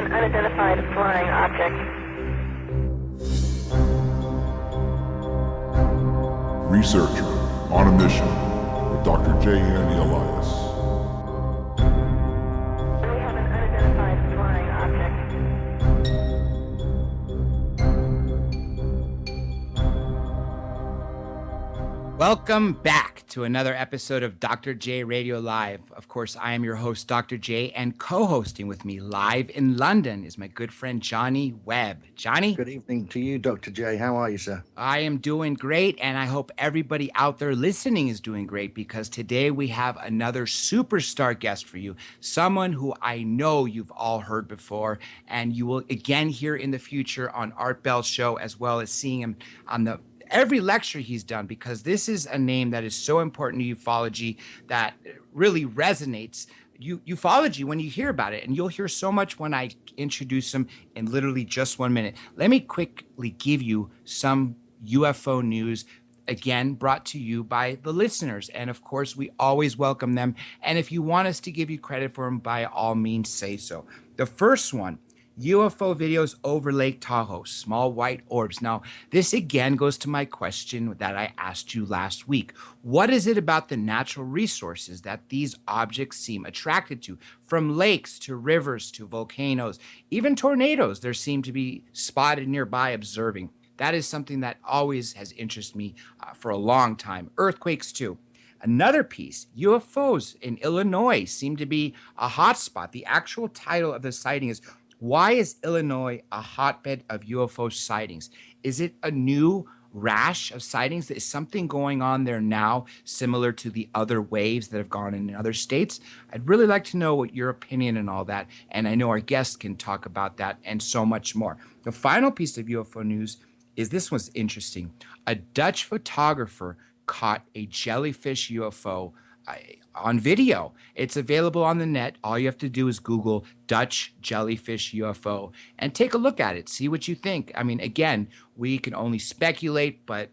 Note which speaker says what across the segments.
Speaker 1: an unidentified flying object.
Speaker 2: Researcher on a mission with Dr. J. Andy Elias.
Speaker 1: We have an unidentified flying object.
Speaker 3: Welcome back to another episode of Dr. J Radio Live. Of course, I am your host, Dr. J, and co-hosting with me live in London is my good friend, Johnny Webb. Johnny?
Speaker 4: Good evening to you, Dr. J. How are you, sir?
Speaker 3: I am doing great, and I hope everybody out there listening is doing great, because today we have another superstar guest for you, someone who I know you've all heard before, and you will again hear in the future on Art Bell's show, as well as seeing him on every lecture he's done, because this is a name that is so important to ufology that really resonates. Ufology when you hear about it, and you'll hear so much when I introduce him in literally just 1 minute. Let me quickly give you some UFO news, again brought to you by the listeners, and of course we always welcome them, and if you want us to give you credit for them, by all means say so. The first one: UFO videos over Lake Tahoe, small white orbs. Now, this again goes to my question that I asked you last week. What is it about the natural resources that these objects seem attracted to? From lakes to rivers to volcanoes, even tornadoes, there seem to be spotted nearby observing. That is something that always has interested me for a long time. Earthquakes too. Another piece: UFOs in Illinois seem to be a hotspot. The actual title of the sighting is "Why is Illinois a hotbed of UFO sightings?" Is it a new rash of sightings? Is something going on there now similar to the other waves that have gone in other states? I'd really like to know what your opinion and all that, and I know our guests can talk about that and so much more. The final piece of UFO news is, this one's interesting. A Dutch photographer caught a jellyfish UFO on video. It's available on the net. All you have to do is Google Dutch jellyfish UFO and take a look at it. See what you think. I mean, again, we can only speculate, but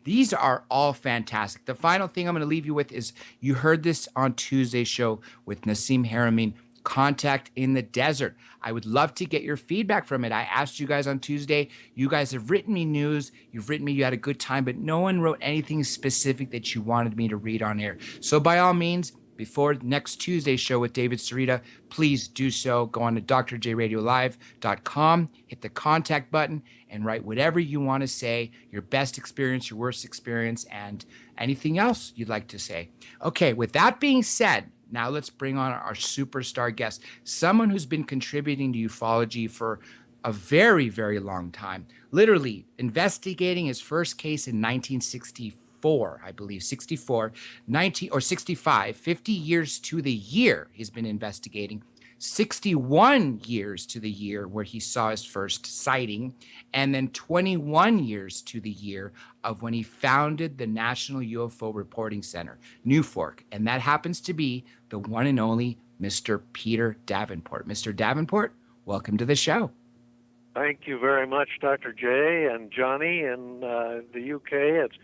Speaker 3: these are all fantastic. The final thing I'm going to leave you with is, you heard this on Tuesday's show with Nassim Haramein, Contact in the Desert. I would love to get your feedback from it. I asked you guys on Tuesday. You guys have written me news. You've written me you had a good time, but no one wrote anything specific that you wanted me to read on air. So by all means, before next Tuesday's show with David Sarita, please do so. Go on to drjradiolive.com, hit the contact button, and write whatever you want to say, your best experience, your worst experience, and anything else you'd like to say. Okay, with that being said, now let's bring on our superstar guest, someone who's been contributing to ufology for a very, very long time, literally investigating his first case in 1964, I believe, 64, 65, 50 years to the year he's been investigating, 61 years to the year where he saw his first sighting, and then 21 years to the year of when he founded the National UFO Reporting Center, New Fork, and that happens to be the one and only Mr. Peter Davenport. Mr. Davenport, welcome to the show.
Speaker 5: Thank you very much, Dr. J and Johnny in the UK. It's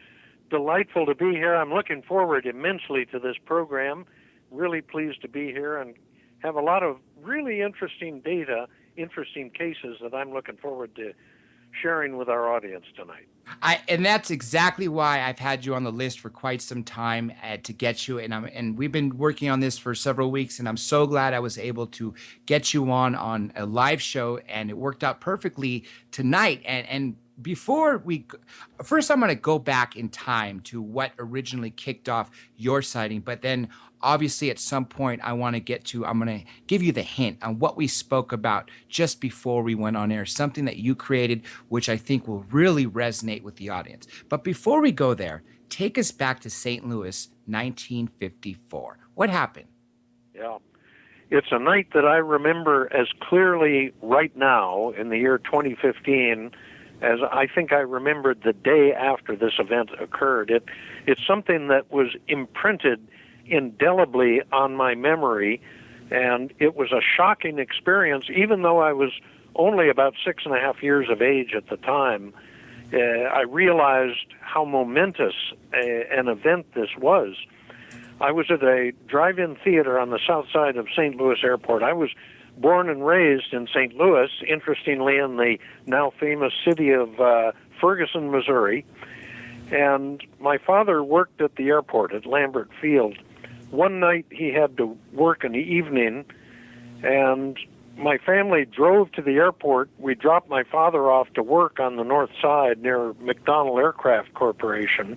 Speaker 5: delightful to be here. I'm looking forward immensely to this program. Really pleased to be here and have a lot of really interesting data, interesting cases that I'm looking forward to sharing with our audience tonight.
Speaker 3: And that's exactly why I've had you on the list for quite some time to get you. And we've been working on this for several weeks, and I'm so glad I was able to get you on a live show, and it worked out perfectly tonight. And first I'm going to go back in time to what originally kicked off your sighting, but then obviously at some point I'm going to give you the hint on what we spoke about just before we went on air, something that you created, which I think will really resonate with the audience. But before we go there, take us back to St. Louis, 1954. What happened?
Speaker 5: Yeah. It's a night that I remember as clearly right now in the year 2015 as I think I remembered the day after this event occurred. It's something that was imprinted indelibly on my memory, and it was a shocking experience, even though I was only about 6.5 years of age at the time. I realized how momentous an event this was. I was at a drive-in theater on the south side of St. Louis Airport. I was born and raised in St. Louis, interestingly in the now famous city of Ferguson, Missouri. And my father worked at the airport at Lambert Field. One night he had to work in the evening, and my family drove to the airport. We dropped my father off to work on the north side near McDonnell Aircraft Corporation.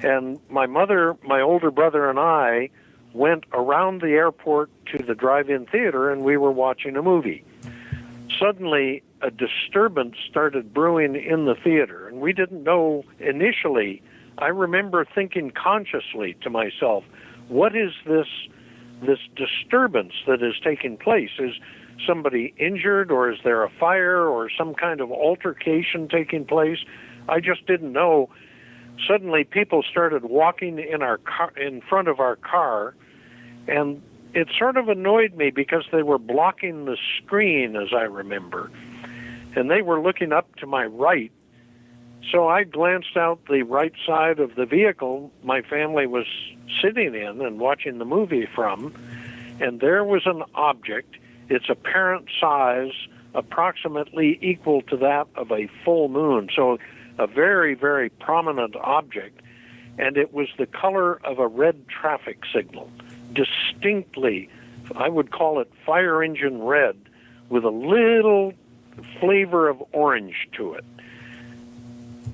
Speaker 5: And my mother, my older brother, and I went around the airport to the drive-in theater, and we were watching a movie. Suddenly, a disturbance started brewing in the theater, and we didn't know initially. I remember thinking consciously to myself, what is this disturbance that is taking place? Is somebody injured, or is there a fire, or some kind of altercation taking place? I just didn't know. Suddenly, people started walking in our car, in front of our car, and it sort of annoyed me because they were blocking the screen, as I remember, and they were looking up to my right. So I glanced out the right side of the vehicle my family was sitting in and watching the movie from, and there was an object, its apparent size approximately equal to that of a full moon, so a very, very prominent object, and it was the color of a red traffic signal, distinctly, I would call it fire engine red, with a little flavor of orange to it.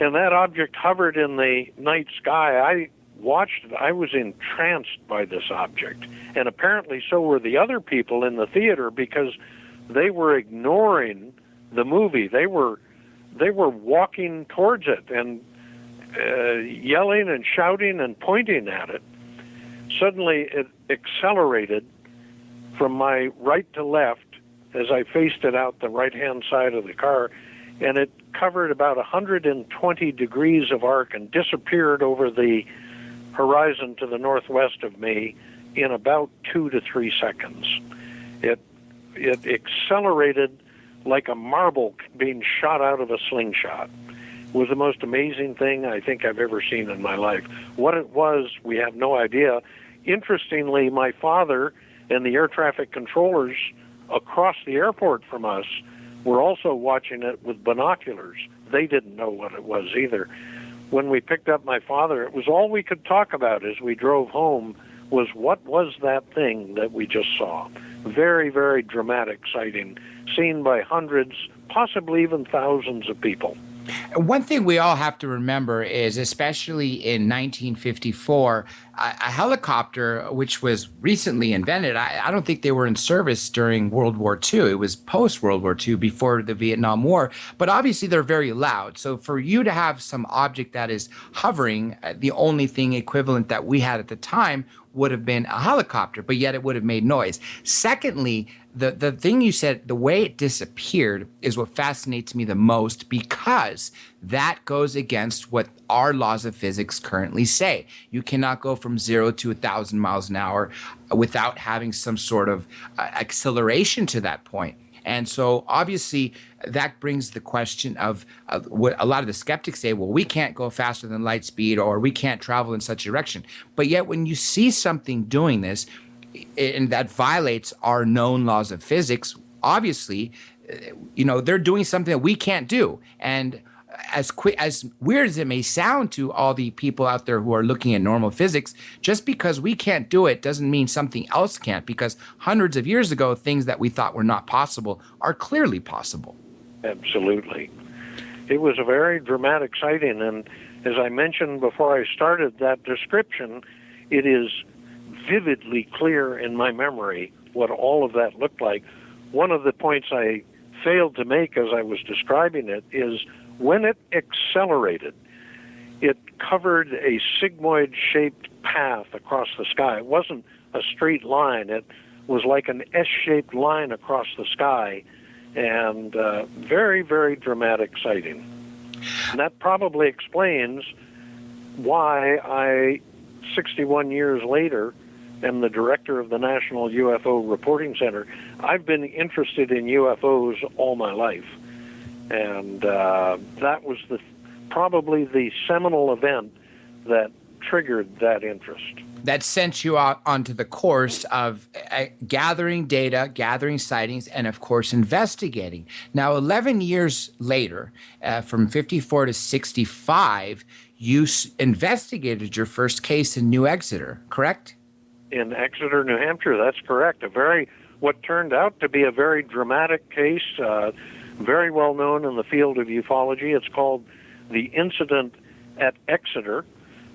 Speaker 5: And that object hovered in the night sky. I watched it. I was entranced by this object. And apparently so were the other people in the theater, because they were ignoring the movie. They were walking towards it and yelling and shouting and pointing at it. Suddenly it accelerated from my right to left as I faced it out the right-hand side of the car, and it covered about 120 degrees of arc and disappeared over the horizon to the northwest of me in about 2 to 3 seconds. It accelerated like a marble being shot out of a slingshot. It was the most amazing thing I think I've ever seen in my life. What it was, we have no idea. Interestingly, my father and the air traffic controllers across the airport from us were also watching it with binoculars. They didn't know what it was either. When we picked up my father, it was all we could talk about as we drove home was what was that thing that we just saw. Very, very dramatic sighting, seen by hundreds, possibly even thousands of people.
Speaker 3: One thing we all have to remember is, especially in 1954, a helicopter, which was recently invented, I don't think they were in service during World War II. It was post-World War II, before the Vietnam War. But obviously, they're very loud. So for you to have some object that is hovering, the only thing equivalent that we had at the time would have been a helicopter, but yet it would have made noise. Secondly, the thing you said, the way it disappeared, is what fascinates me the most, because that goes against what our laws of physics currently say. You cannot go from 0 to 1,000 miles an hour without having some sort of acceleration to that point. And so obviously that brings the question of what a lot of the skeptics say, well, we can't go faster than light speed, or we can't travel in such a direction. But yet when you see something doing this, and that violates our known laws of physics, obviously, they're doing something that we can't do. And as weird as it may sound to all the people out there who are looking at normal physics, just because we can't do it doesn't mean something else can't, because hundreds of years ago, things that we thought were not possible are clearly possible.
Speaker 5: Absolutely. It was a very dramatic sighting, and as I mentioned before I started that description, it is vividly clear in my memory what all of that looked like. One of the points I failed to make as I was describing it is when it accelerated, it covered a sigmoid-shaped path across the sky. It wasn't a straight line. It was like an S-shaped line across the sky, and very, very dramatic sighting. And that probably explains why I, 61 years later, am the director of the National UFO Reporting Center. I've been interested in UFOs all my life. And that was probably the seminal event that triggered that interest.
Speaker 3: That sent you out onto the course of gathering data, gathering sightings, and of course, investigating. Now, 11 years later, from 54 to 65, you investigated your first case in New Exeter, correct?
Speaker 5: In Exeter, New Hampshire, that's correct. What turned out to be a very dramatic case, very well known in the field of ufology. It's called the Incident at Exeter,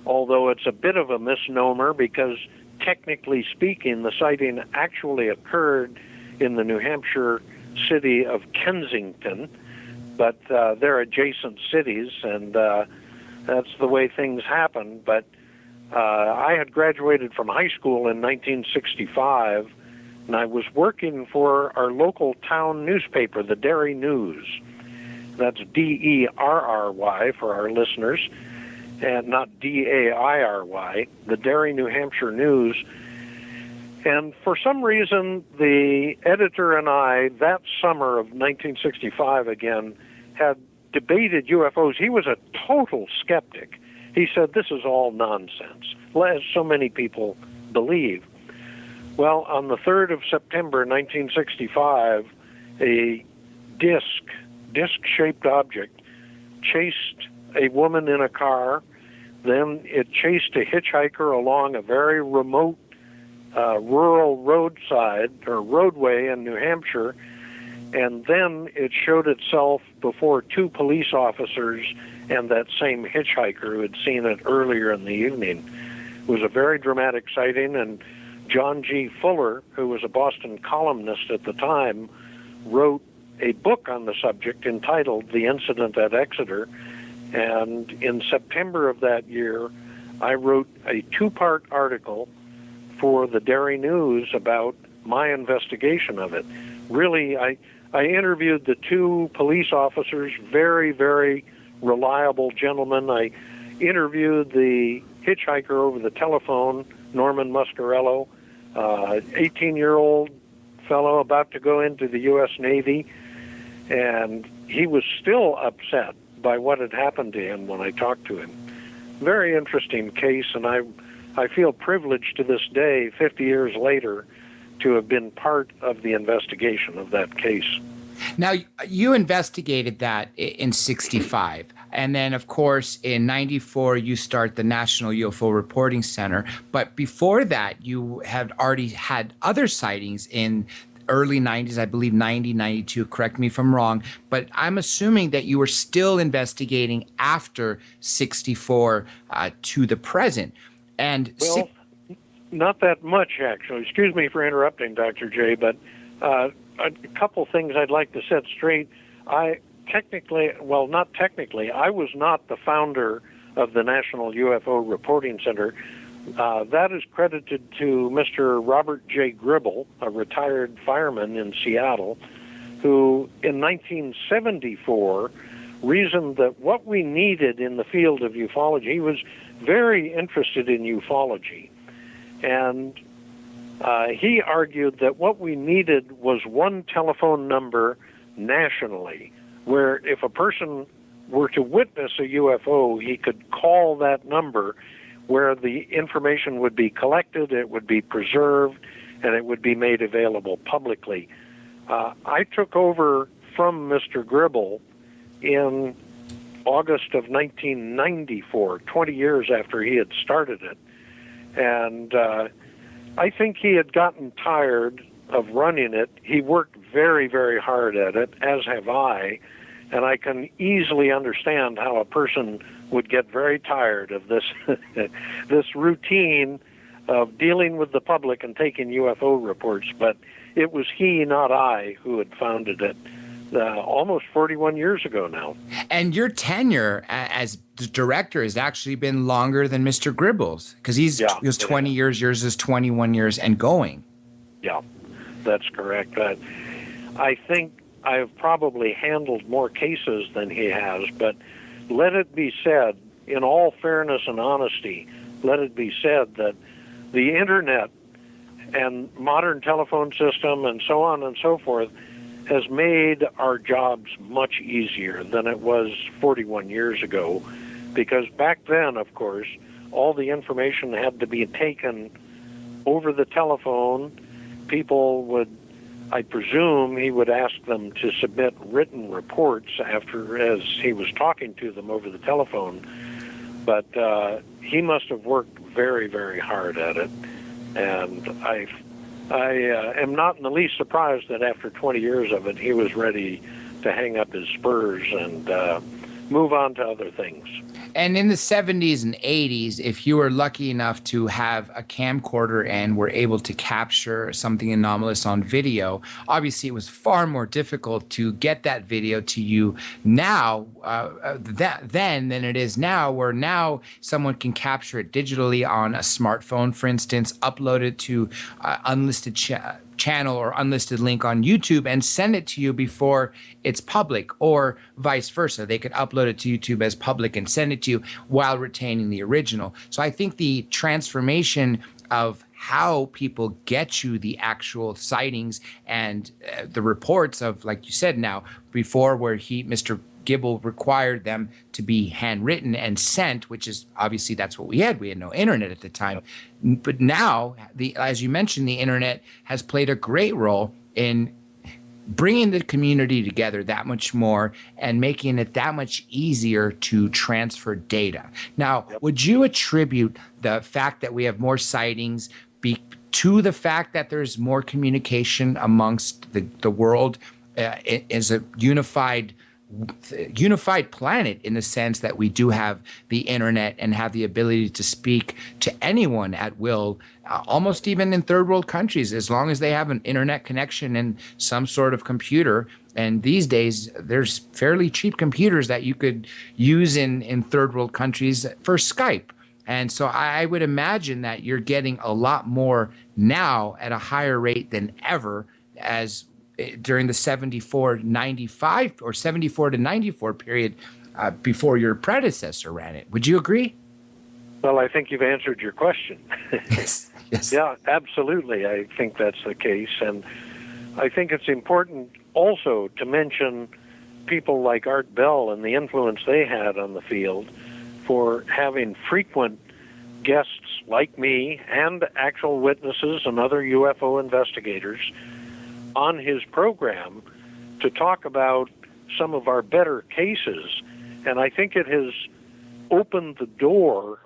Speaker 5: although it's a bit of a misnomer because, technically speaking, the sighting actually occurred in the New Hampshire city of Kensington, but they're adjacent cities, and that's the way things happen. But I had graduated from high school in 1965, and I was working for our local town newspaper, the Derry News. That's D-E-R-R-Y for our listeners, and not D-A-I-R-Y, the Derry, New Hampshire News. And for some reason, the editor and I, that summer of 1965 again, had debated UFOs. He was a total skeptic. He said, this is all nonsense, as so many people believe. Well, on the 3rd of September 1965, a disc-shaped object chased a woman in a car. Then it chased a hitchhiker along a very remote rural roadside or roadway in New Hampshire, and then it showed itself before two police officers and that same hitchhiker who had seen it earlier in the evening. It was a very dramatic sighting, and John G. Fuller, who was a Boston columnist at the time, wrote a book on the subject entitled The Incident at Exeter. And in September of that year, I wrote a 2-part article for the Derry News about my investigation of it. Really, I interviewed the two police officers, very, very reliable gentlemen. I interviewed the hitchhiker over the telephone, Norman Muscarello, 18-year-old fellow about to go into the U.S. Navy, and he was still upset by what had happened to him when I talked to him. Very interesting case, and I feel privileged to this day, 50 years later, to have been part of the investigation of that case.
Speaker 3: Now, you investigated that in 65. And then, of course, in 94, you start the National UFO Reporting Center. But before that, you had already had other sightings in early 90s, I believe 90, 92, correct me if I'm wrong. But I'm assuming that you were still investigating after 64 to the present. And
Speaker 5: well, not that much, actually. Excuse me for interrupting, Dr. J, but a couple things I'd like to set straight. I was not the founder of the National UFO Reporting Center. That is credited to Mr. Robert J. Gribble, a retired fireman in Seattle, who in 1974 reasoned that what we needed in the field of ufology, he was very interested in ufology, and he argued that what we needed was one telephone number nationally, where if a person were to witness a UFO, he could call that number, where the information would be collected, it would be preserved, and it would be made available publicly. I took over from Mr. Gribble in August of 1994, 20 years after he had started it. And I think he had gotten tired of running it. He worked very, very hard at it, as have I, and I can easily understand how a person would get very tired of this this routine of dealing with the public and taking UFO reports. But it was he, not I, who had founded it almost 41 years ago now.
Speaker 3: And your tenure as the director has actually been longer than Mr. Gribble's, because he was 20 years, yours is 21 years and going.
Speaker 5: Yeah, that's correct. I think I have probably handled more cases than he has, but let it be said, in all fairness and honesty, let it be said that the internet and modern telephone system and so on and so forth has made our jobs much easier than it was 41 years ago, because back then, of course, all the information had to be taken over the telephone. People would, I presume, he would ask them to submit written reports as he was talking to them over the telephone. But he must have worked very, very hard at it. And I am not in the least surprised that after 20 years of it, he was ready to hang up his spurs and move on to other things.
Speaker 3: And in the 70s and 80s, if you were lucky enough to have a camcorder and were able to capture something anomalous on video, obviously it was far more difficult to get that video to you now then than it is now, where now someone can capture it digitally on a smartphone, for instance, upload it to unlisted channel or unlisted link on YouTube and send it to you before it's public, or vice versa. They could upload it to YouTube as public and send it to you while retaining the original. So I think the transformation of how people get you the actual sightings and the reports of, like you said now, before where Mr. Gibble required them to be handwritten and sent, which is obviously that's what we had. We had no internet at the time. But now, as you mentioned, the internet has played a great role in bringing the community together that much more and making it that much easier to transfer data. Now, would you attribute the fact that we have more sightings to the fact that there's more communication amongst the world as a unified planet, in the sense that we do have the internet and have the ability to speak to anyone at will, almost even in third world countries, as long as they have an internet connection and some sort of computer. And these days, there's fairly cheap computers that you could use in third world countries for Skype. And so I would imagine that you're getting a lot more now at a higher rate than ever, as during the 74-95 or 74 to 94 period before your predecessor ran it. Would you agree?
Speaker 5: Well, I think you've answered your question.
Speaker 3: Yes.
Speaker 5: Yeah, absolutely. I think that's the case. And I think it's important also to mention people like Art Bell and the influence they had on the field for having frequent guests like me and actual witnesses and other UFO investigators on his program to talk about some of our better cases. And I think it has opened the door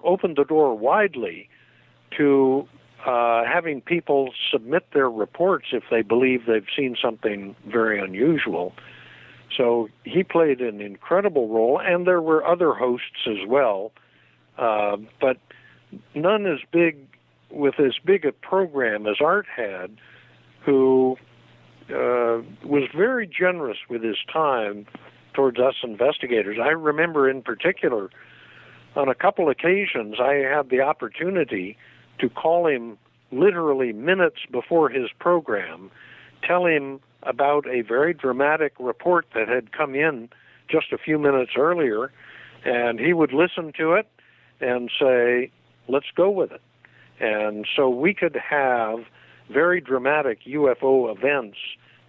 Speaker 5: widely to having people submit their reports if they believe they've seen something very unusual. So he played an incredible role, and there were other hosts as well, but none as big, with as big a program as Art had, who was very generous with his time towards us investigators. I remember in particular, on a couple occasions, I had the opportunity to call him literally minutes before his program, tell him about a very dramatic report that had come in just a few minutes earlier, and he would listen to it and say, let's go with it. And so we could have very dramatic UFO events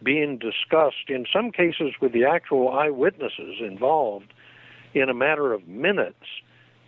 Speaker 5: being discussed, in some cases with the actual eyewitnesses involved, in a matter of minutes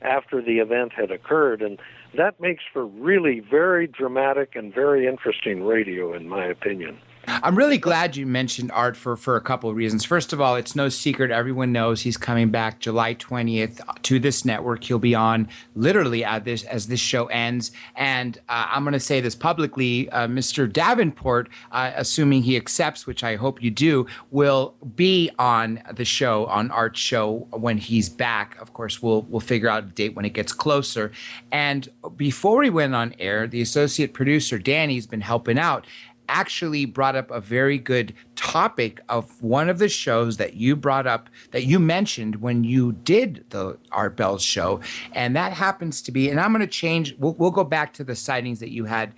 Speaker 5: after the event had occurred. And that makes for really very dramatic and very interesting radio, in my opinion.
Speaker 3: I'm really glad you mentioned Art for a couple of reasons. First of all, it's no secret. Everyone knows he's coming back July 20th to this network. He'll be on literally as this show ends. And I'm going to say this publicly. Mr. Davenport, assuming he accepts, which I hope you do, will be on the show, on Art's show, when he's back. Of course, we'll figure out a date when it gets closer. And before we went on air, the associate producer, Danny's been helping out, actually brought up a very good topic of one of the shows that you brought up, that you mentioned when you did the Art Bell's show. And that happens to be, and I'm going to change, we'll go back to the sightings that you had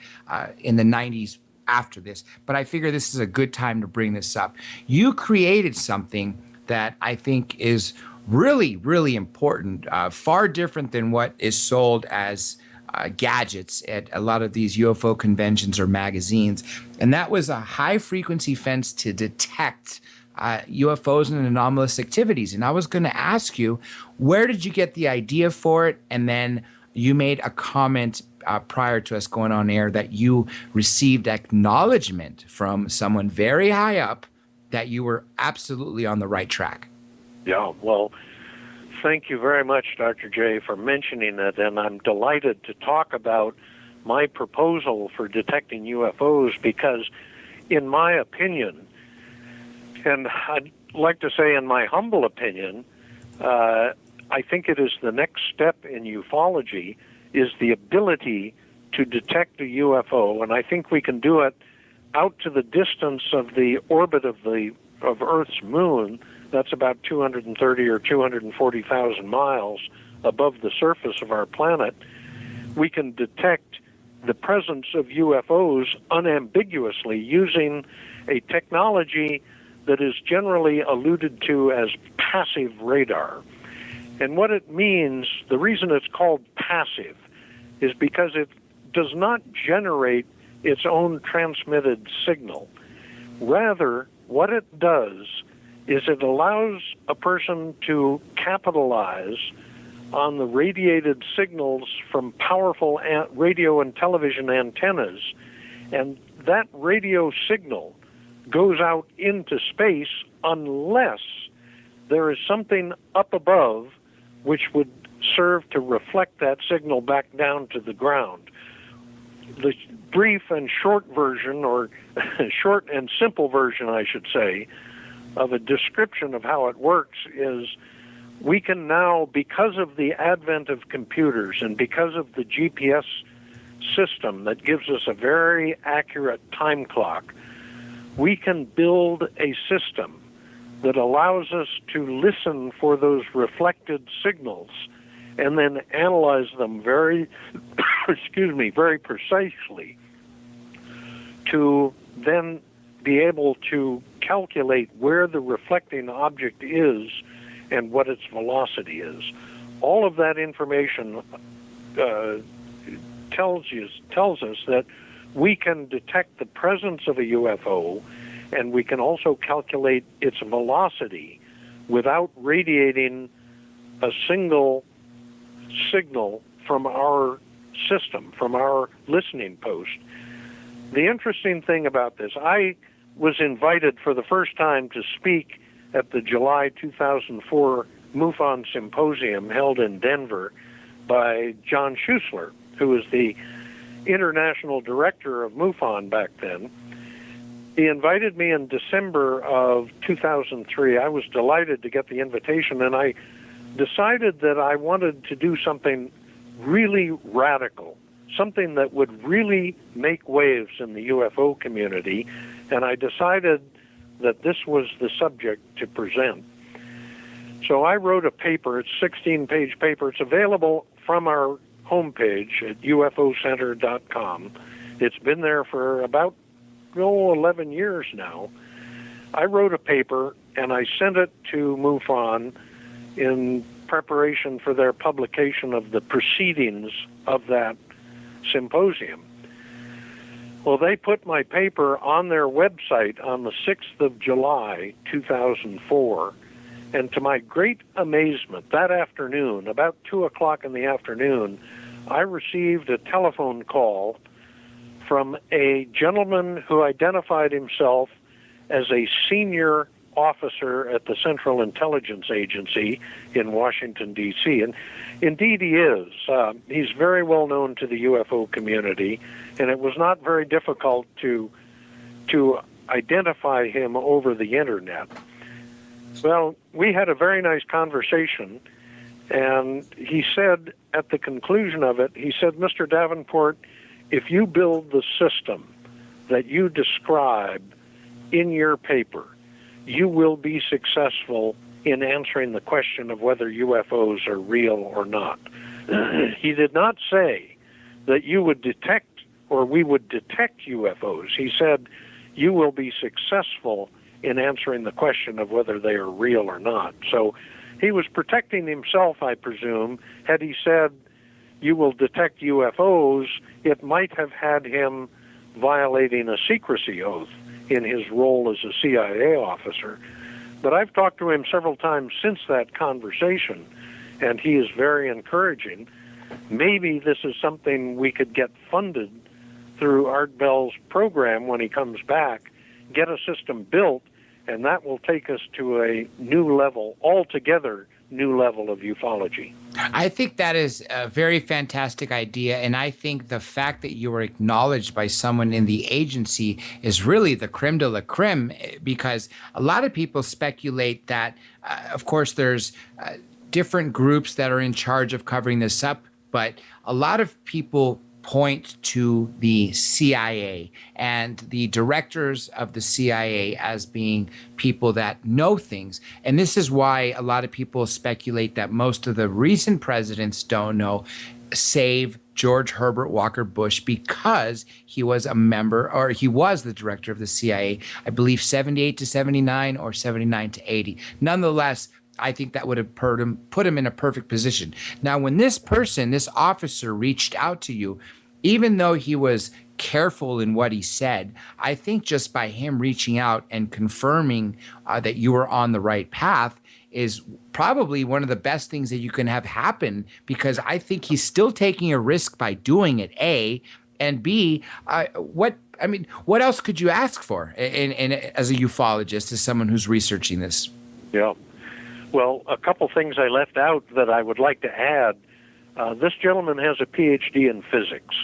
Speaker 3: in the 90s after this, but I figure this is a good time to bring this up. You created something that I think is really, really important, far different than what is sold as gadgets at a lot of these UFO conventions or magazines. And that was a high-frequency fence to detect UFOs and anomalous activities. And I was going to ask you, where did you get the idea for it? And then you made a comment prior to us going on air that you received acknowledgement from someone very high up that you were absolutely on the right track.
Speaker 5: Yeah, well, thank you very much, Dr. J, for mentioning it, and I'm delighted to talk about my proposal for detecting UFOs because, in my opinion, and I'd like to say in my humble opinion, I think it is the next step in ufology is the ability to detect a UFO, and I think we can do it out to the distance of the orbit of Earth's moon. That's about 230 or 240,000 miles above the surface of our planet. We can detect the presence of UFOs unambiguously using a technology that is generally alluded to as passive radar. And what it means, the reason it's called passive, is because it does not generate its own transmitted signal. Rather, what it does is it allows a person to capitalize on the radiated signals from powerful radio and television antennas, and that radio signal goes out into space unless there is something up above which would serve to reflect that signal back down to the ground. The brief and short version, or short and simple version, I should say, of a description of how it works is we can now, because of the advent of computers and because of the GPS system that gives us a very accurate time clock, we can build a system that allows us to listen for those reflected signals and then analyze them very, very precisely to then be able to calculate where the reflecting object is and what its velocity is. All of that information tells us that we can detect the presence of a UFO, and we can also calculate its velocity without radiating a single signal from our system, from our listening post. The interesting thing about this, I was invited for the first time to speak at the July 2004 MUFON Symposium held in Denver by John Schuessler, who was the international director of MUFON back then. He invited me in December of 2003. I was delighted to get the invitation, and I decided that I wanted to do something really radical, something that would really make waves in the UFO community, and I decided that this was the subject to present. So I wrote a paper. It's a 16-page paper. It's available from our homepage at ufocenter.com. It's been there for about 11 years now. I wrote a paper, and I sent it to MUFON in preparation for their publication of the proceedings of that symposium. Well, they put my paper on their website on the 6th of July, 2004, and to my great amazement, that afternoon, about 2 o'clock in the afternoon, I received a telephone call from a gentleman who identified himself as a senior officer at the Central Intelligence Agency in Washington, D.C. And indeed he is. He's very well known to the UFO community, and it was not very difficult to identify him over the Internet. Well, we had a very nice conversation, and he said at the conclusion of it, he said, Mr. Davenport, if you build the system that you describe in your paper, you will be successful in answering the question of whether UFOs are real or not. He did not say that you would detect or we would detect UFOs. He said you will be successful in answering the question of whether they are real or not. So he was protecting himself, I presume. Had he said you will detect UFOs, it might have had him violating a secrecy oath in his role as a CIA officer. But I've talked to him several times since that conversation, and he is very encouraging. maybe this is something we could get funded through Art Bell's program when he comes back, get a system built, and that will take us to a new level, altogether new level of ufology.
Speaker 3: I think that is a very fantastic idea, and I think the fact that you were acknowledged by someone in the agency is really the creme de la creme, because a lot of people speculate that, of course, there's different groups that are in charge of covering this up, but a lot of people point to the CIA and the directors of the CIA as being people that know things. And this is why a lot of people speculate that most of the recent presidents don't know, save George Herbert Walker Bush, because he was a member, or he was the director of the CIA, I believe 78 to 79 or 79 to 80. Nonetheless, I think that would have put him in a perfect position. Now, when this officer reached out to you, even though he was careful in what he said, I think just by him reaching out and confirming that you were on the right path is probably one of the best things that you can have happen, because I think he's still taking a risk by doing it, A, and B, what else could you ask for as a ufologist, as someone who's researching this?
Speaker 5: Yeah. Well, a couple things I left out that I would like to add. This gentleman has a PhD in physics.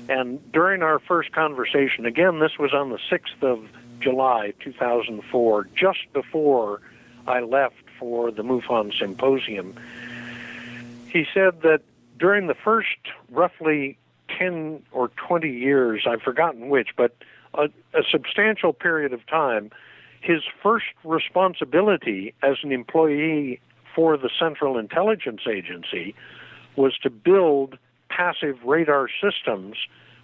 Speaker 5: And during our first conversation, again, this was on the 6th of July, 2004, just before I left for the MUFON Symposium, he said that during the first roughly 10 or 20 years, I've forgotten which, but a substantial period of time, his first responsibility as an employee for the Central Intelligence Agency was to build passive radar systems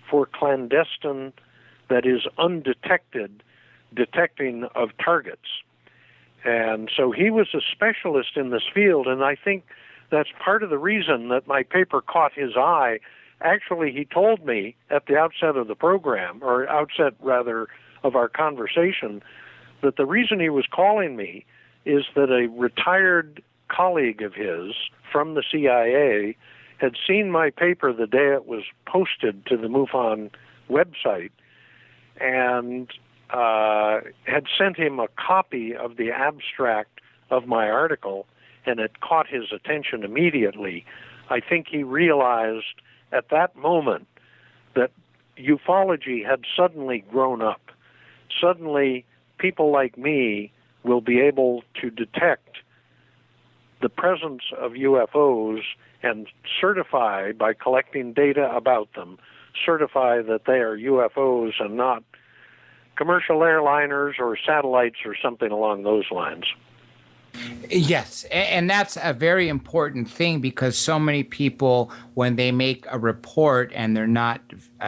Speaker 5: for clandestine, that is undetected, detecting of targets. And so he was a specialist in this field, and I think that's part of the reason that my paper caught his eye. Actually, he told me at the outset of the program, or outset rather of our conversation, that the reason he was calling me is that a retired colleague of his from the CIA had seen my paper the day it was posted to the MUFON website and had sent him a copy of the abstract of my article, and it caught his attention immediately. I think he realized at that moment that ufology had suddenly grown up. Suddenly, people like me will be able to detect the presence of UFOs and certify, by collecting data about them, certify that they are UFOs and not commercial airliners or satellites or something along those lines.
Speaker 3: Yes, and that's a very important thing, because so many people, when they make a report and they're not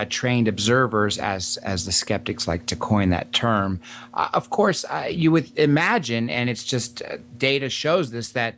Speaker 3: trained observers, as the skeptics like to coin that term, of course, you would imagine, and it's just data shows this, that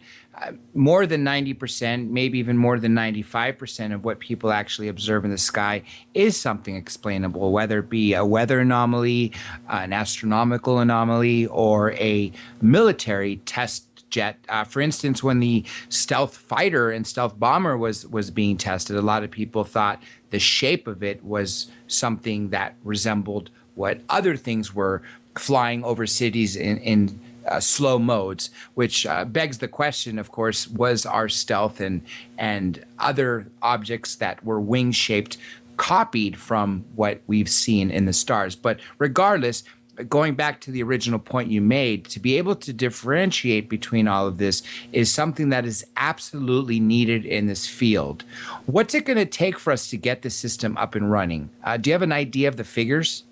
Speaker 3: more than 90%, maybe even more than 95% of what people actually observe in the sky is something explainable, whether it be a weather anomaly, an astronomical anomaly, or a military test jet. For instance, when the stealth fighter and stealth bomber was being tested, a lot of people thought the shape of it was something that resembled what other things were flying over cities in slow modes, which begs the question, of course, was our stealth and other objects that were wing-shaped copied from what we've seen in the stars? But regardless, going back to the original point you made, to be able to differentiate between all of this is something that is absolutely needed in this field. What's it going to take for us to get the system up and running? Do you have an idea of the figures?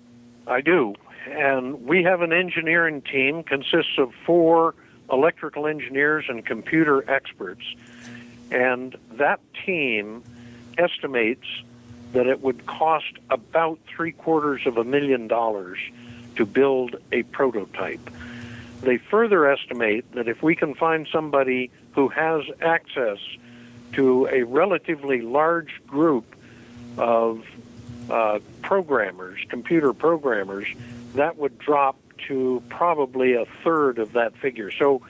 Speaker 5: I do. And we have an engineering team, consists of 4 electrical engineers and computer experts. And that team estimates that it would cost about $750,000 to build a prototype. They further estimate that if we can find somebody who has access to a relatively large group of programmers, computer programmers, that would drop to probably a third of that figure. So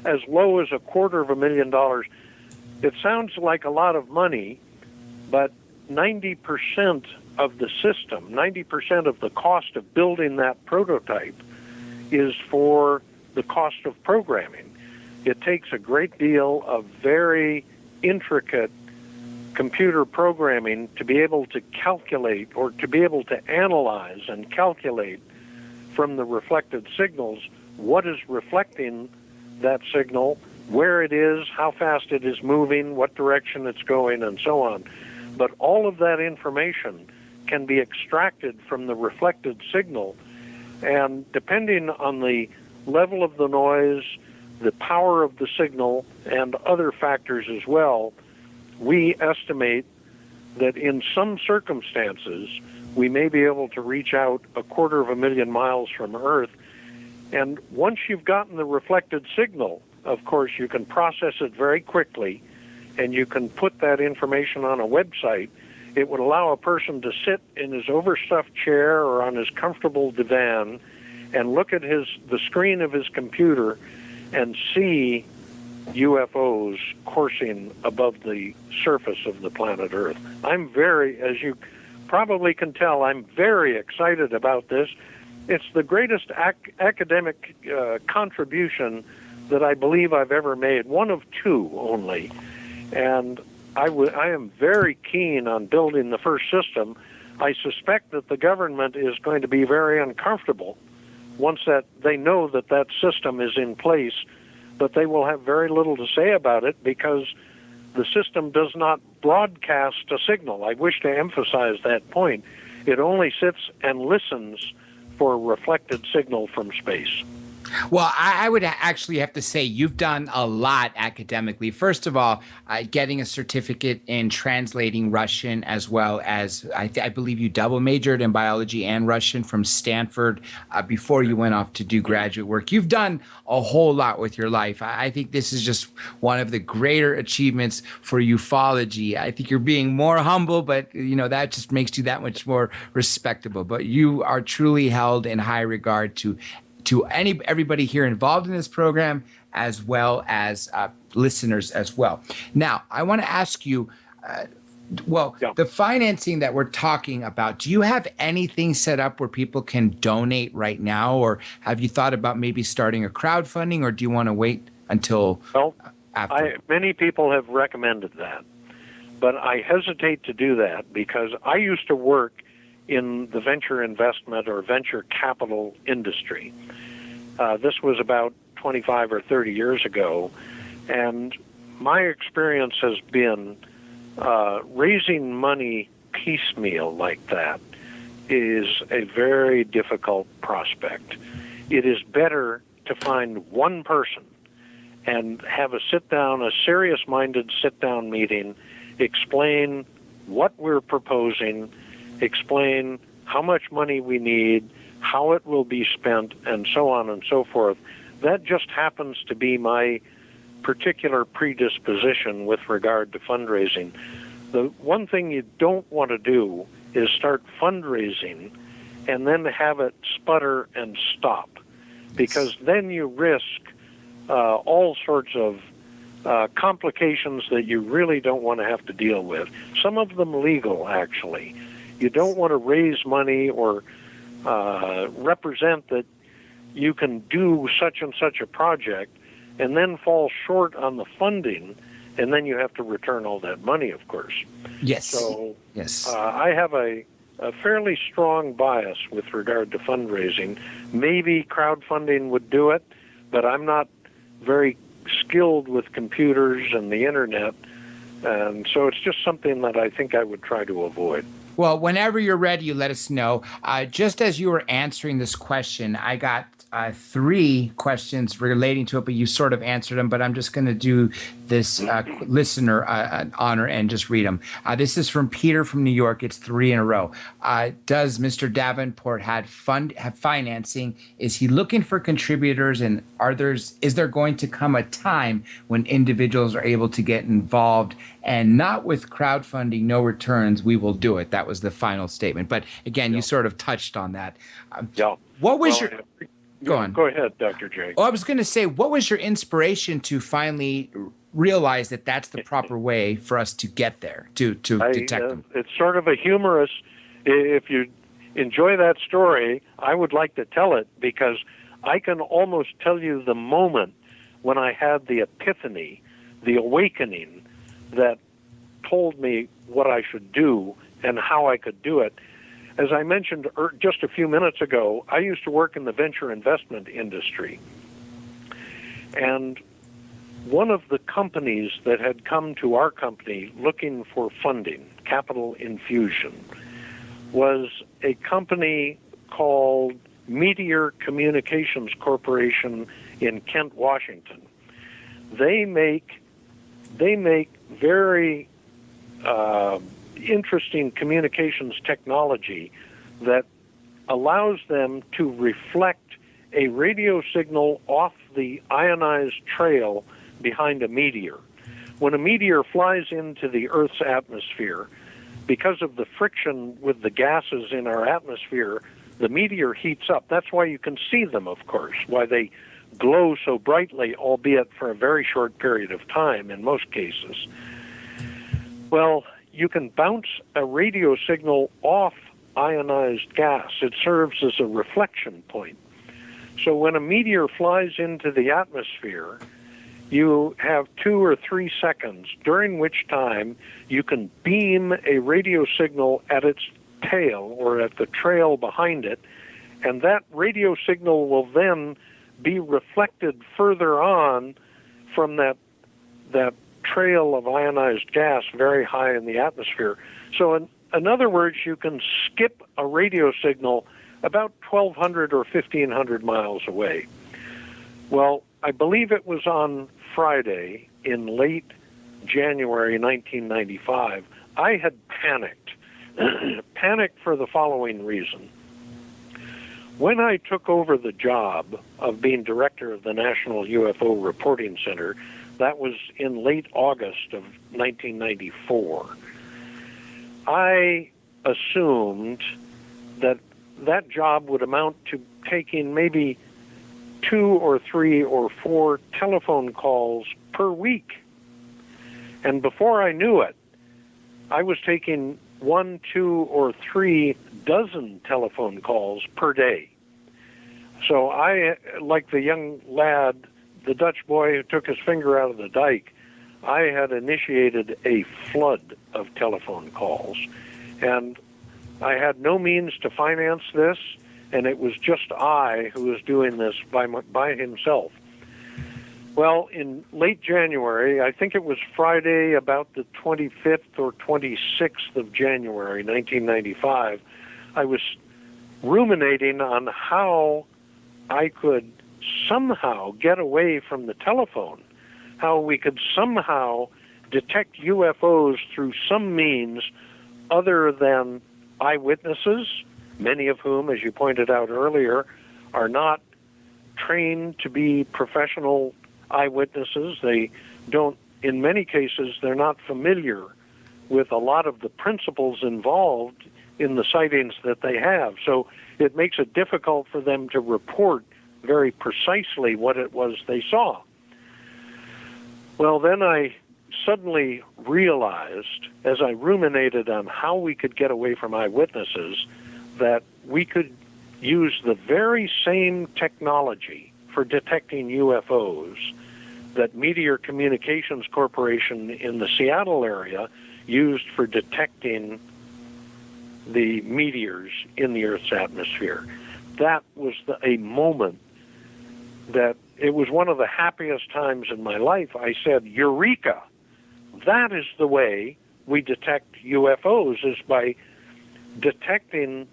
Speaker 5: as low as $250,000. It sounds like a lot of money, but 90% of the system, 90% of the cost of building that prototype is for the cost of programming. It takes a great deal of very intricate computer programming to be able to calculate or to be able to analyze and calculate from the reflected signals what is reflecting that signal, where it is, how fast it is moving, what direction it's going, and so on. But all of that information can be extracted from the reflected signal, and depending on the level of the noise, the power of the signal, and other factors as well, we estimate that in some circumstances we may be able to reach out 250,000 miles from Earth. And once you've gotten the reflected signal, of course, you can process it very quickly, and you can put that information on a website. It would allow a person to sit in his overstuffed chair or on his comfortable divan and look at the screen of his computer and see UFOs coursing above the surface of the planet Earth. I'm very, as you probably can tell, I'm very excited about this. It's the greatest academic contribution that I believe I've ever made, one of two only. And I am very keen on building the first system. I suspect that the government is going to be very uncomfortable once that they know that that system is in place, but they will have very little to say about it because the system does not broadcast a signal. I wish to emphasize that point. It only sits and listens for a reflected signal from space.
Speaker 3: Well, I would actually have to say you've done a lot academically. First of all, getting a certificate in translating Russian, as well as I believe you double majored in biology and Russian from Stanford before you went off to do graduate work. You've done a whole lot with your life. I think this is just one of the greater achievements for ufology. I think you're being more humble, but that just makes you that much more respectable. But you are truly held in high regard to everybody here involved in this program, as well as listeners as well. Now, I want to ask you, the financing that we're talking about, do you have anything set up where people can donate right now, or have you thought about maybe starting a crowdfunding, or do you want to wait until after?
Speaker 5: Many people have recommended that, but I hesitate to do that because I used to work in the venture investment or venture capital industry. This was about 25 or 30 years ago, and my experience has been raising money piecemeal like that is a very difficult prospect. It is better to find one person and have a sit-down, a serious-minded sit-down meeting, explain what we're proposing, explain how much money we need, how it will be spent, and so on and so forth. That just happens to be my particular predisposition with regard to fundraising. The one thing you don't want to do is start fundraising and then have it sputter and stop, because then you risk all sorts of complications that you really don't want to have to deal with. Some of them legal, actually. You don't want to raise money or represent that you can do such and such a project and then fall short on the funding, and then you have to return all that money, of course.
Speaker 3: Yes.
Speaker 5: So
Speaker 3: yes.
Speaker 5: I have a fairly strong bias with regard to fundraising. Maybe crowdfunding would do it, but I'm not very skilled with computers and the internet, and so it's just something that I think I would try to avoid.
Speaker 3: Well, whenever you're ready, you let us know. Just as you were answering this question, I got 3 questions relating to it, but you sort of answered them. But I'm just going to do this listener an honor and just read them. This is from Peter from New York. It's 3 in a row. Does Mr. Davenport have financing? Is he looking for contributors? And is there going to come a time when individuals are able to get involved? And not with crowdfunding, no returns, we will do it. That was the final statement. But again, you sort of touched on that. What was your... Go on.
Speaker 5: Go ahead, Dr. J.
Speaker 3: Well, I was going to say, what was your inspiration to finally realize that that's the proper way for us to get there, to detect them.
Speaker 5: It's sort of a humorous. If you enjoy that story, I would like to tell it, because I can almost tell you the moment when I had the epiphany, the awakening that told me what I should do and how I could do it. As I mentioned just a few minutes ago, I used to work in the venture investment industry. And one of the companies that had come to our company looking for funding, capital infusion, was a company called Meteor Communications Corporation in Kent, Washington. They make very interesting communications technology that allows them to reflect a radio signal off the ionized trail behind a meteor. When a meteor flies into the Earth's atmosphere, because of the friction with the gases in our atmosphere, the meteor heats up. That's why you can see them, of course, why they glow so brightly, albeit for a very short period of time in most cases. Well, you can bounce a radio signal off ionized gas. It serves as a reflection point. So when a meteor flies into the atmosphere, you have 2 or 3 seconds, during which time you can beam a radio signal at its tail or at the trail behind it, and that radio signal will then be reflected further on from that trail of ionized gas very high in the atmosphere. So in other words, you can skip a radio signal about 1,200 or 1,500 miles away. Well, I believe it was on Friday in late January 1995, I had panicked. Panicked for the following reason. When I took over the job of being director of the National UFO Reporting Center, that was in late August of 1994, I assumed that that job would amount to taking maybe 2 or 3 or 4 telephone calls per week. And before I knew it, I was taking 1, 2, or 3 dozen telephone calls per day. So I, like the young lad, the Dutch boy who took his finger out of the dike, I had initiated a flood of telephone calls. And I had no means to finance this, and it was just I who was doing this by himself. Well, in late January, I think it was Friday about the 25th or 26th of January, 1995, I was ruminating on how I could somehow get away from the telephone, how we could somehow detect UFOs through some means other than eyewitnesses, many of whom, as you pointed out earlier, are not trained to be professional eyewitnesses. They don't, in many cases, they're not familiar with a lot of the principles involved in the sightings that they have. So it makes it difficult for them to report very precisely what it was they saw. Well, then I suddenly realized, as I ruminated on how we could get away from eyewitnesses, that we could use the very same technology for detecting UFOs that Meteor Communications Corporation in the Seattle area used for detecting the meteors in the Earth's atmosphere. That was a moment that it was one of the happiest times in my life. I said, Eureka! That is the way we detect UFOs, is by detecting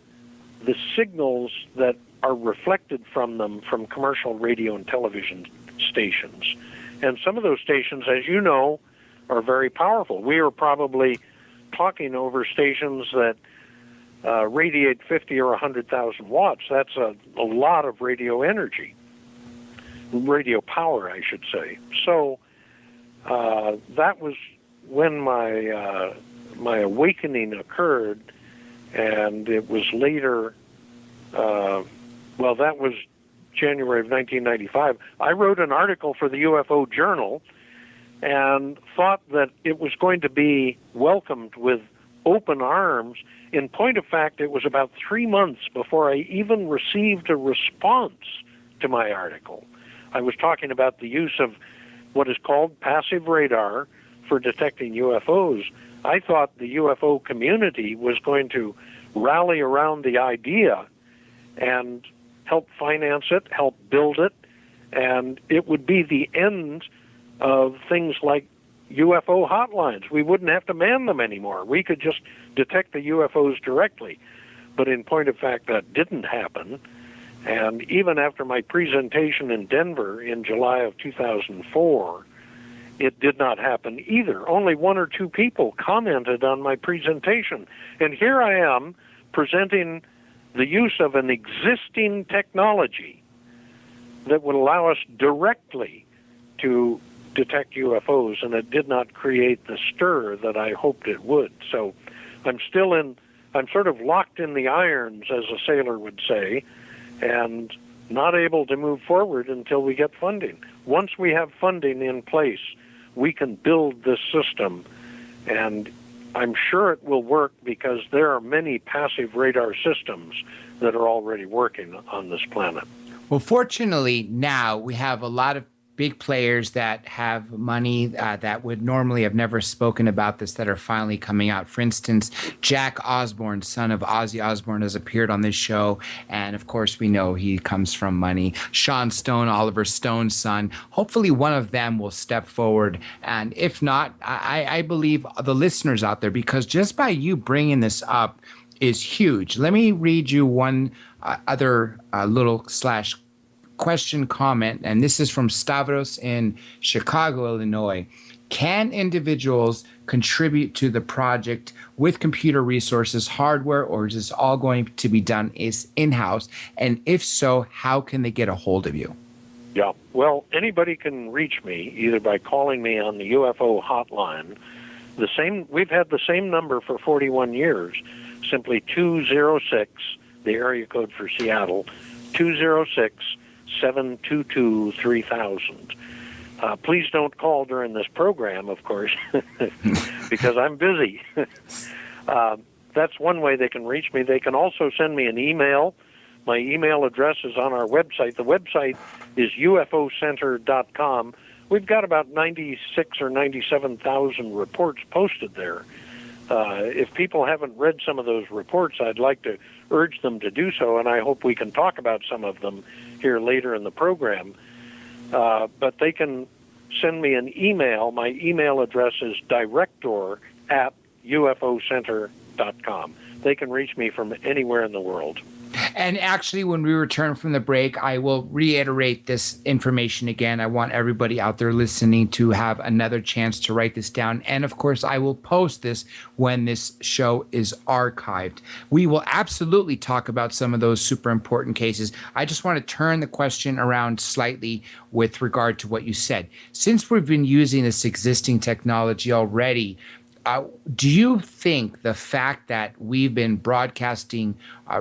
Speaker 5: the signals that are reflected from them from commercial radio and television stations. And some of those stations, as you know, are very powerful. We are probably talking over stations that radiate 50 or 100,000 watts. That's a lot of radio energy, radio power, I should say. So that was when my awakening occurred, and it was later, that was January of 1995. I wrote an article for the UFO Journal, and thought that it was going to be welcomed with open arms. In point of fact, it was about 3 months before I even received a response to my article. I was talking about the use of what is called passive radar for detecting UFOs. I thought the UFO community was going to rally around the idea and help finance it, help build it, and it would be the end of things like UFO hotlines. We wouldn't have to man them anymore. We could just detect the UFOs directly. But in point of fact, that didn't happen. And even after my presentation in Denver in July of 2004, it did not happen either. Only 1 or 2 people commented on my presentation. And here I am presenting the use of an existing technology that would allow us directly to detect UFOs, and it did not create the stir that I hoped it would. So I'm sort of locked in the irons, as a sailor would say, and not able to move forward until we get funding. Once we have funding in place, we can build this system, and I'm sure it will work because there are many passive radar systems that are already working on this planet.
Speaker 3: Well, fortunately, now we have a lot of big players that have money that would normally have never spoken about this that are finally coming out. For instance, Jack Osborne, son of Ozzy Osbourne, has appeared on this show. And of course, we know he comes from money. Sean Stone, Oliver Stone's son. Hopefully one of them will step forward. And if not, I believe the listeners out there, because just by you bringing this up is huge. Let me read you one other little / question comment, and this is from Stavros in Chicago, Illinois. Can individuals contribute to the project with computer resources, hardware, or is this all going to be done in-house? And if so, how can they get a hold of you?
Speaker 5: Yeah, well, anybody can reach me either by calling me on the UFO hotline. We've had the same number for 41 years, simply 206, the area code for Seattle, 206-722-3000. Please don't call during this program, of course, because I'm busy. That's one way they can reach me. They can also send me an email. My email address is on our website. The website is ufocenter.com. We've got about 96 or 97,000 reports posted there. If people haven't read some of those reports, I'd like to urge them to do so, and I hope we can talk about some of them here later in the program. But they can send me an email. My email address is director@ufocenter.com. They can reach me from anywhere in the world.
Speaker 3: And actually, when we return from the break, I will reiterate this information again. I want everybody out there listening to have another chance to write this down. And of course, I will post this when this show is archived. We will absolutely talk about some of those super important cases. I just want to turn the question around slightly with regard to what you said. Since we've been using this existing technology already, do you think the fact that we've been broadcasting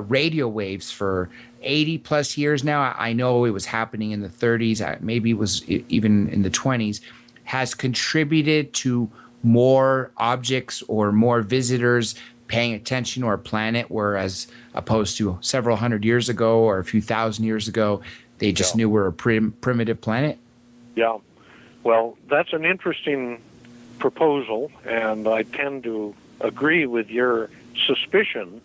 Speaker 3: radio waves for 80 plus years now, I know it was happening in the 30s, maybe it was even in the 20s, has contributed to more objects or more visitors paying attention to our planet, whereas opposed to several hundred years ago or a few thousand years ago, they just knew we're a primitive planet?
Speaker 5: Yeah. Well, that's an interesting proposal, and I tend to agree with your suspicion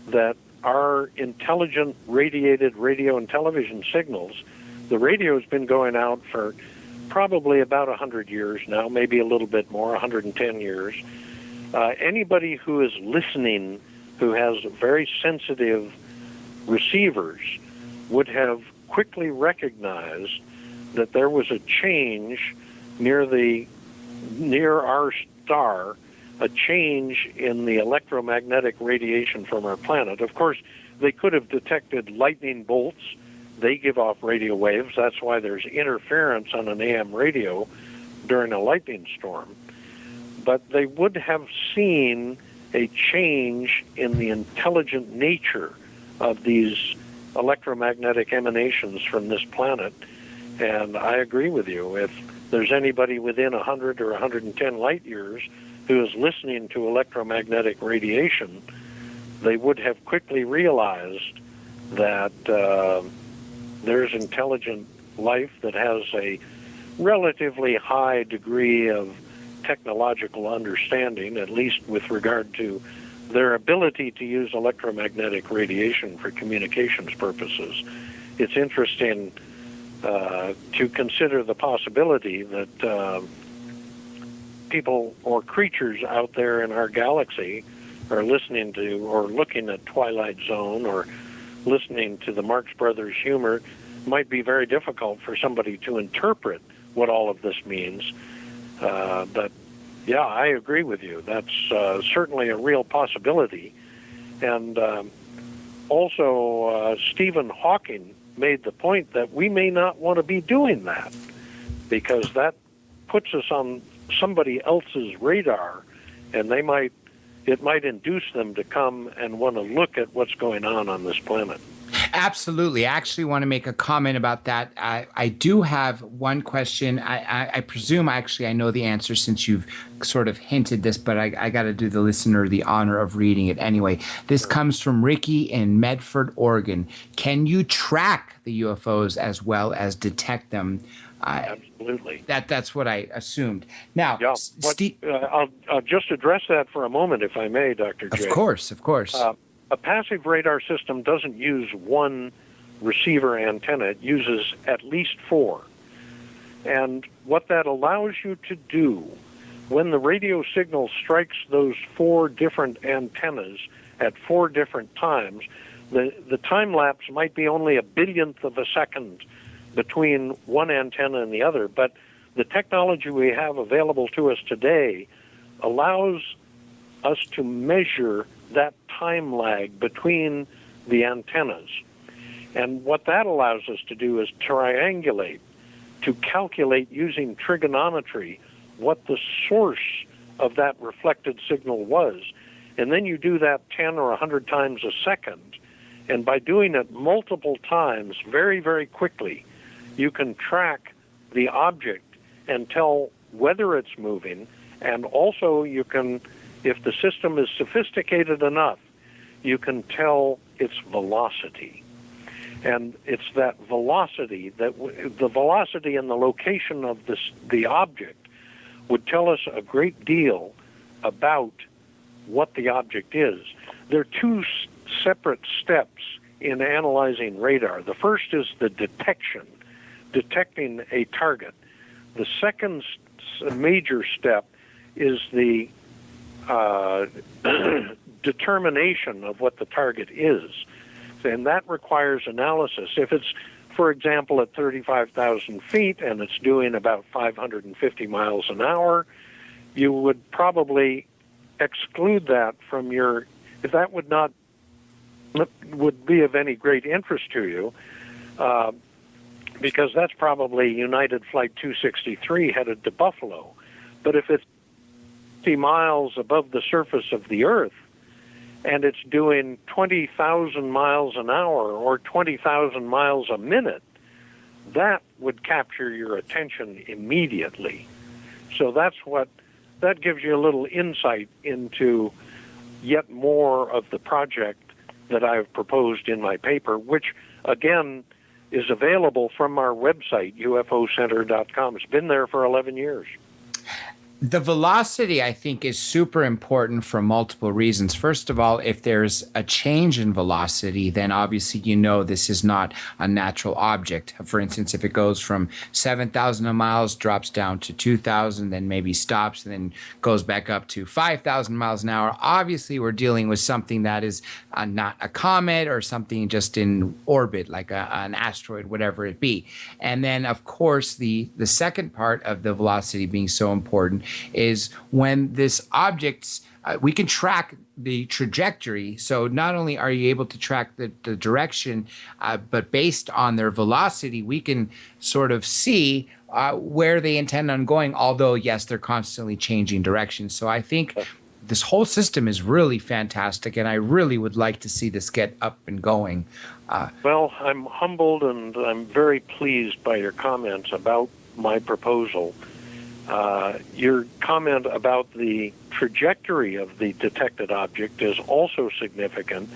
Speaker 5: that our intelligent radiated radio and television signals, the radio has been going out for probably about 100 years now, maybe a little bit more, 110 years. Anybody who is listening, who has very sensitive receivers, would have quickly recognized that there was a change near our star, a change in the electromagnetic radiation from our planet. Of course, they could have detected lightning bolts. They give off radio waves. That's why there's interference on an AM radio during a lightning storm. But they would have seen a change in the intelligent nature of these electromagnetic emanations from this planet. And I agree with you. If there's anybody within 100 or 110 light years who is listening to electromagnetic radiation, they would have quickly realized that there's intelligent life that has a relatively high degree of technological understanding, at least with regard to their ability to use electromagnetic radiation for communications purposes. It's interesting to consider the possibility that people or creatures out there in our galaxy are listening to or looking at Twilight Zone or listening to the Marx Brothers humor. Might be very difficult for somebody to interpret what all of this means. But yeah, I agree with you. That's certainly a real possibility. And also, Stephen Hawking made the point that we may not want to be doing that, because that puts us on somebody else's radar, and it might induce them to come and want to look at what's going on this planet.
Speaker 3: Absolutely. I actually want to make a comment about that. I do have one question. I presume actually I know the answer since you've sort of hinted this, but I got to do the listener the honor of reading it anyway. This comes from Ricky in Medford, Oregon. Can you track the UFOs as well as detect them?
Speaker 5: Absolutely.
Speaker 3: That's what I assumed. Now,
Speaker 5: yeah. I'll just address that for a moment, if I may, Dr. J.
Speaker 3: Of course.
Speaker 5: A passive radar system doesn't use one receiver antenna. It uses at least 4. And what that allows you to do, when the radio signal strikes those 4 different antennas at 4 different times, the time lapse might be only a billionth of a second between one antenna and the other. But the technology we have available to us today allows us to measure that time lag between the antennas. And what that allows us to do is triangulate, to calculate using trigonometry what the source of that reflected signal was. And then you do that 10 or 100 times a second. And by doing it multiple times very, very quickly, you can track the object and tell whether it's moving. And also you can, if the system is sophisticated enough, you can tell its velocity. And it's that velocity, the velocity and the location of the object would tell us a great deal about what the object is. There are 2 separate steps in analyzing radar. The first is the detection, detecting a target. The second major step is the determination of what the target is. And that requires analysis. If it's, for example, at 35,000 feet and it's doing about 550 miles an hour, you would probably exclude that from your, if that would be of any great interest to you, because that's probably United Flight 263 headed to Buffalo. But if it's 50 miles above the surface of the Earth, and it's doing 20,000 miles an hour or 20,000 miles a minute, that would capture your attention immediately. So that gives you a little insight into yet more of the project that I've proposed in my paper, which, again, is available from our website, ufocenter.com. It's been there for 11 years.
Speaker 3: The velocity, I think, is super important for multiple reasons. First of all, if there's a change in velocity, then obviously you know this is not a natural object. For instance, if it goes from 7,000 miles, drops down to 2,000, then maybe stops, and then goes back up to 5,000 miles an hour, obviously we're dealing with something that is not a comet or something just in orbit, like an asteroid, whatever it be. And then, of course, the second part of the velocity being so important is when this object's, we can track the trajectory. So not only are you able to track the direction, but based on their velocity, we can sort of see where they intend on going, although, yes, they're constantly changing direction. So I think this whole system is really fantastic, and I really would like to see this get up and going.
Speaker 5: Well, I'm humbled and I'm very pleased by your comments about my proposal. Your comment about the trajectory of the detected object is also significant,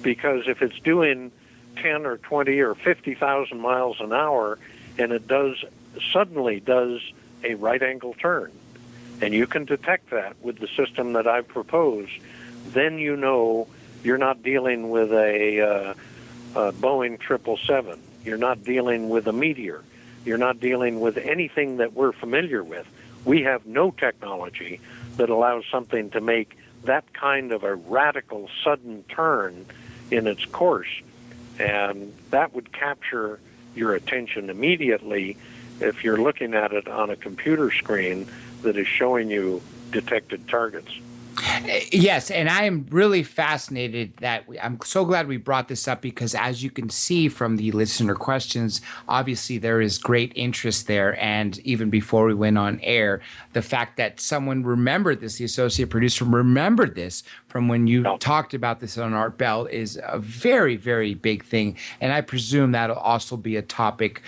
Speaker 5: because if it's doing 10 or 20 or 50,000 miles an hour and it suddenly does a right angle turn, and you can detect that with the system that I've proposed, then you know you're not dealing with a Boeing 777. You're not dealing with a meteor. You're not dealing with anything that we're familiar with. We have no technology that allows something to make that kind of a radical, sudden turn in its course. And that would capture your attention immediately if you're looking at it on a computer screen that is showing you detected targets.
Speaker 3: Yes, and I am really fascinated I'm so glad we brought this up, because as you can see from the listener questions, obviously there is great interest there. And even before we went on air, the fact that someone remembered this, the associate producer remembered this from when you talked about this on Art Bell, is a very, very big thing. And I presume that'll also be a topic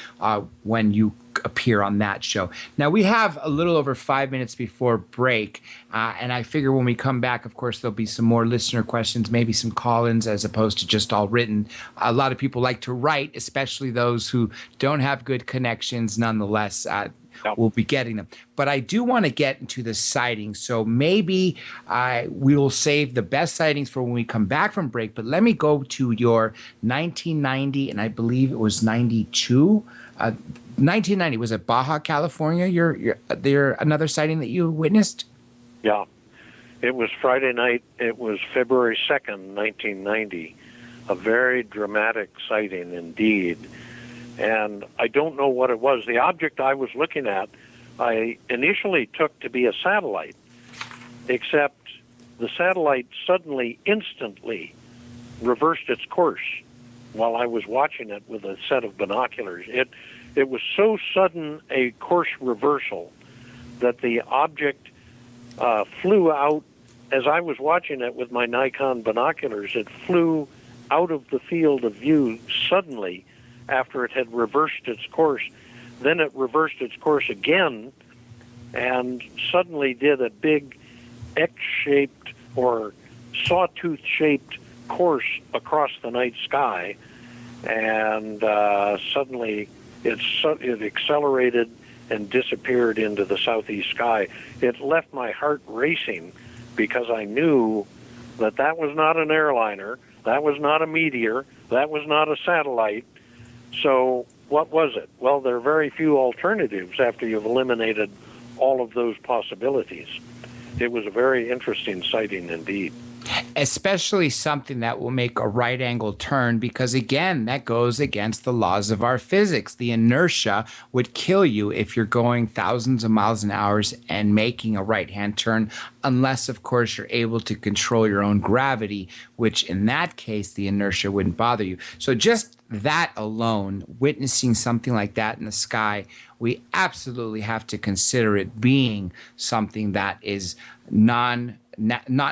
Speaker 3: when you appear on that show. Now, we have a little over 5 minutes before break, and I figure when we come back, of course, there'll be some more listener questions, maybe some call-ins as opposed to just all written. A lot of people like to write, especially those who don't have good connections. Nonetheless, we'll be getting them. But I do want to get into the sightings, so maybe we will save the best sightings for when we come back from break. But let me go to your 1990, and I believe it was 92. 1990, was it Baja California? There another sighting that you witnessed?
Speaker 5: Yeah, it was Friday night. It was February 2nd, 1990. A very dramatic sighting indeed. And I don't know what it was. The object I was looking at, I initially took to be a satellite, except the satellite suddenly, instantly reversed its course while I was watching it with a set of binoculars. It was so sudden a course reversal that the object flew out. As I was watching it with my Nikon binoculars, it flew out of the field of view suddenly after it had reversed its course. Then it reversed its course again and suddenly did a big X-shaped or sawtooth-shaped course across the night sky, and suddenly it accelerated and disappeared into the southeast sky. It left my heart racing, because I knew that was not an airliner, that was not a meteor, that was not a satellite. So what was it? Well, there are very few alternatives after you've eliminated all of those possibilities. It was a very interesting sighting indeed.
Speaker 3: Especially something that will make a right angle turn, because again, that goes against the laws of our physics. The inertia would kill you if you're going thousands of miles an hour and making a right hand turn, unless of course you're able to control your own gravity, which in that case the inertia wouldn't bother you. So just that alone, witnessing something like that in the sky, we absolutely have to consider it being something that is not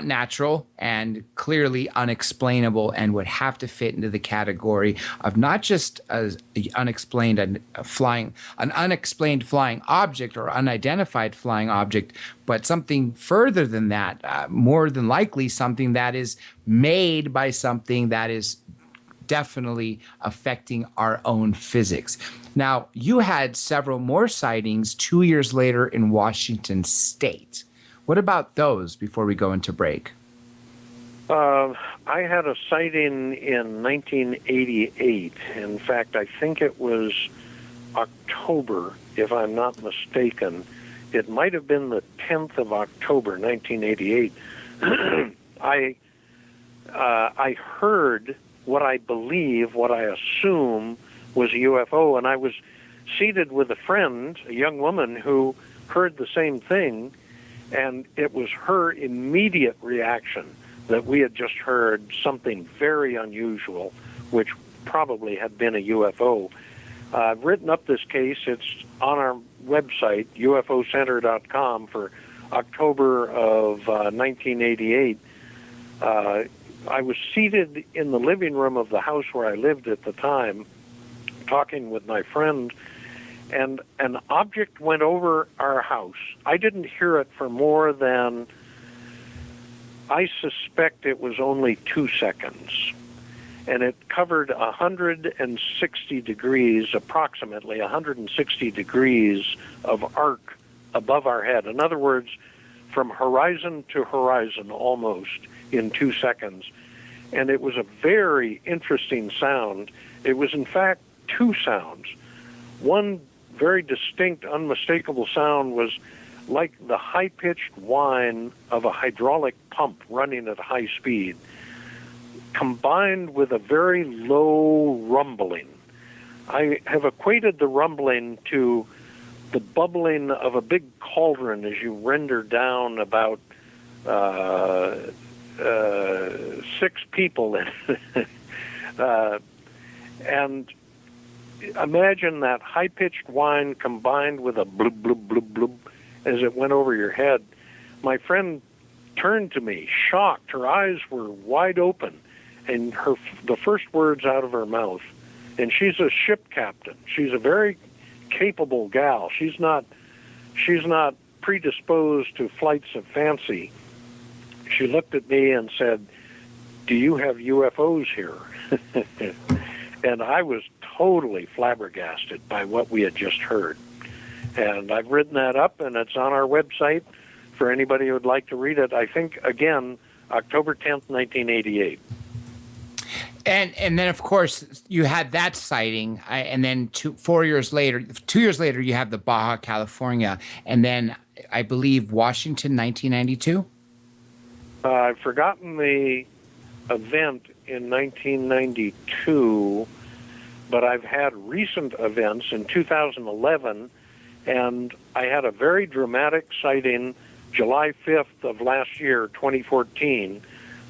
Speaker 3: natural and clearly unexplainable, and would have to fit into the category of not just an unexplained flying object or unidentified flying object, but something further than that, more than likely something that is made by something that is definitely affecting our own physics. Now, you had several more sightings 2 years later in Washington State. What about those before we go into break?
Speaker 5: I had a sighting in 1988. In fact, I think it was October, if I'm not mistaken. It might have been the 10th of October, 1988. I heard what I assume was a UFO, and I was seated with a friend, a young woman, who heard the same thing, and it was her immediate reaction that we had just heard something very unusual, which probably had been a UFO. I've written up this case. It's on our website, ufocenter.com, for October of 1988. I was seated in the living room of the house where I lived at the time, talking with my friend, and an object went over our house. I didn't hear it for more than, I suspect it was only 2 seconds. And it covered 160 degrees, approximately 160 degrees of arc above our head. In other words, from horizon to horizon almost in 2 seconds. And it was a very interesting sound. It was, in fact, 2 sounds. One very distinct, unmistakable sound was like the high-pitched whine of a hydraulic pump running at high speed, combined with a very low rumbling. I have equated the rumbling to the bubbling of a big cauldron as you render down about 6 people in it. And imagine that high-pitched whine combined with a blub, blub, blub, blub as it went over your head. My friend turned to me, shocked. Her eyes were wide open, and the first words out of her mouth, and she's a ship captain. She's a very capable gal. She's not predisposed to flights of fancy. She looked at me and said, "Do you have UFOs here?" And I was totally flabbergasted by what we had just heard. And I've written that up, and it's on our website for anybody who would like to read it. I think, again, October 10th, 1988.
Speaker 3: And then, of course, you had that sighting, and then 2 years later, you have the Baja California, and then I believe Washington, 1992?
Speaker 5: I've forgotten the event in 1992, but I've had recent events in 2011, and I had a very dramatic sighting July 5th of last year, 2014,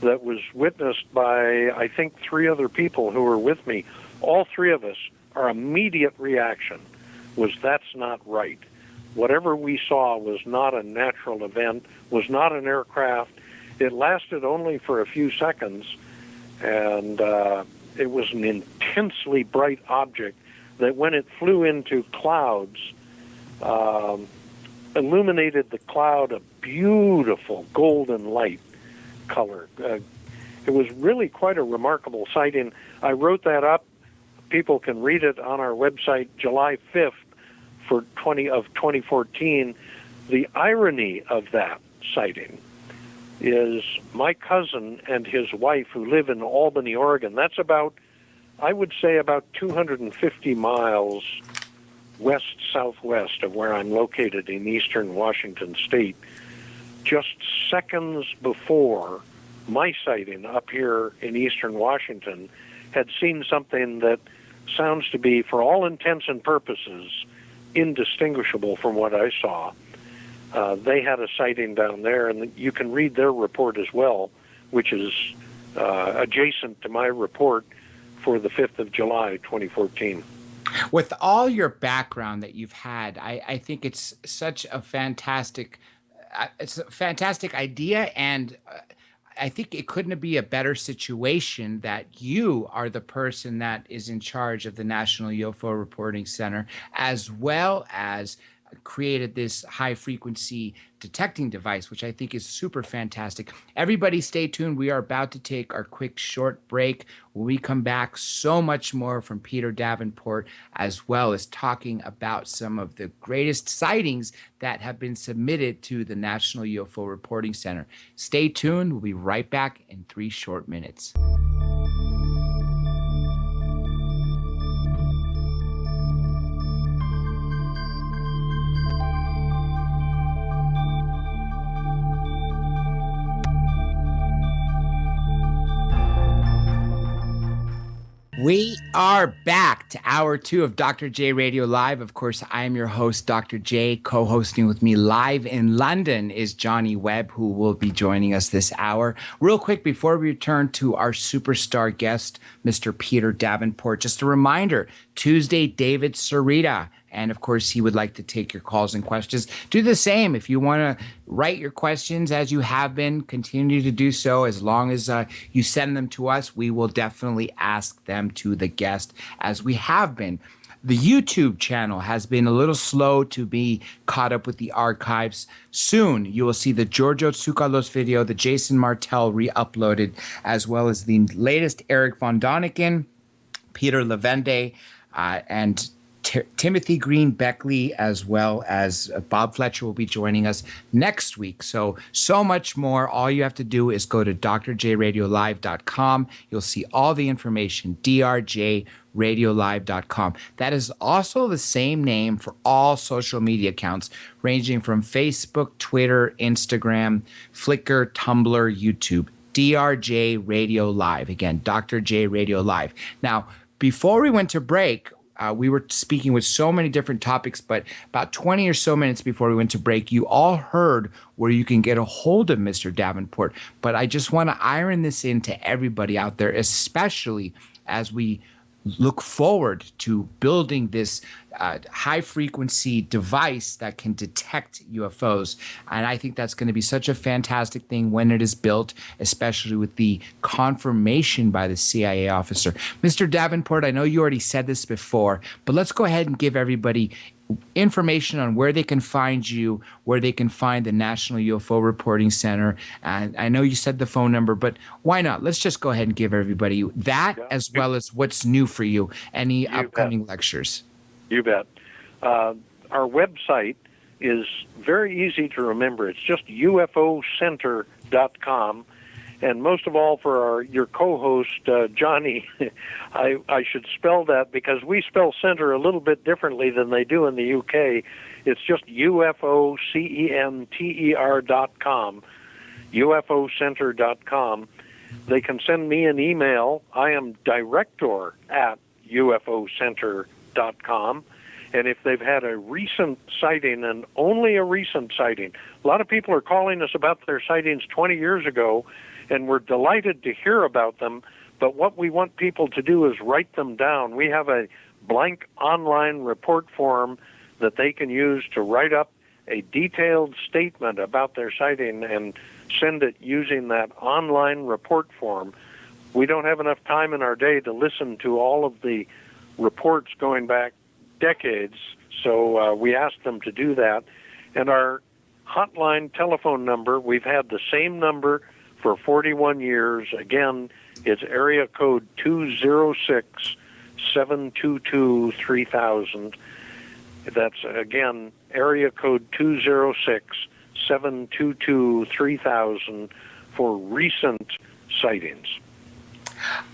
Speaker 5: that was witnessed by, I think, 3 other people who were with me. All 3 of us, our immediate reaction was, that's not right. Whatever we saw was not a natural event, was not an aircraft. It lasted only for a few seconds, and it was an intensely bright object that when it flew into clouds, illuminated the cloud a beautiful golden light color. It was really quite a remarkable sighting. I wrote that up. People can read it on our website, July 5th of 2014. The irony of that sighting is my cousin and his wife, who live in Albany, Oregon. That's about, I would say, about 250 miles west-southwest of where I'm located in eastern Washington state. Just seconds before my sighting up here in eastern Washington, had seen something that sounds to be, for all intents and purposes, indistinguishable from what I saw. They had a sighting down there, and you can read their report as well, which is adjacent to my report for the 5th of July, 2014.
Speaker 3: With all your background that you've had, I think it's such a fantastic idea, and I think it couldn't be a better situation that you are the person that is in charge of the National UFO Reporting Center, as well as created this high-frequency detecting device, which I think is super fantastic. Everybody stay tuned. We are about to take our quick short break. When we come back, so much more from Peter Davenport, as well as talking about some of the greatest sightings that have been submitted to the National UFO Reporting Center. Stay tuned. We'll be right back in 3 short minutes. We are back to hour 2 of Dr. J Radio Live. Of course, I am your host, Dr. J. Co-hosting with me live in London is Johnny Webb, who will be joining us this hour. Real quick, before we return to our superstar guest, Mr. Peter Davenport, just a reminder, Tuesday, David Sarita And of course, he would like to take your calls and questions. Do the same. If you want to write your questions as you have been, continue to do so. As long as you send them to us, we will definitely ask them to the guest, as we have been. The YouTube channel has been a little slow to be caught up with the archives. Soon, you will see the Giorgio Tsoukalos video, the Jason Martell re-uploaded, as well as the latest Eric von Doniken, Peter Levende, and Timothy Green Beckley, as well as Bob Fletcher will be joining us next week. So much more. All you have to do is go to drjradiolive.com. You'll see all the information, drjradiolive.com. That is also the same name for all social media accounts, ranging from Facebook, Twitter, Instagram, Flickr, Tumblr, YouTube. DRJ Radio Live. Again, Dr. J Radio Live. Now, before we went to break, we were speaking with so many different topics, but about 20 or so minutes before we went to break, you all heard where you can get a hold of Mr. Davenport. But I just want to iron this into everybody out there, especially as we look forward to building this high-frequency device that can detect UFOs. And I think that's going to be such a fantastic thing when it is built, especially with the confirmation by the CIA officer. Mr. Davenport, I know you already said this before, but let's go ahead and give everybody information on where they can find you, where they can find the National UFO Reporting Center. And I know you said the phone number, but why not? Let's just go ahead and give everybody that, as well as what's new for you, any upcoming lectures.
Speaker 5: You bet. Our website is very easy to remember. It's just UFOcenter.com. And most of all, for your co-host, Johnny, I should spell that because we spell center a little bit differently than they do in the UK. It's just UFOcenter.com, UFOcenter.com. They can send me an email. I am director at UFOcenter.com. And if they've had a recent sighting, and only a recent sighting, a lot of people are calling us about their sightings 20 years ago, and we're delighted to hear about them, but what we want people to do is write them down. We have a blank online report form that they can use to write up a detailed statement about their sighting and send it using that online report form. We don't have enough time in our day to listen to all of the reports going back decades, so we asked them to do that. And our hotline telephone number, we've had the same number for 41 years. Again, it's area code 206-722-3000. That's, again, area code 206-722-3000 for recent sightings.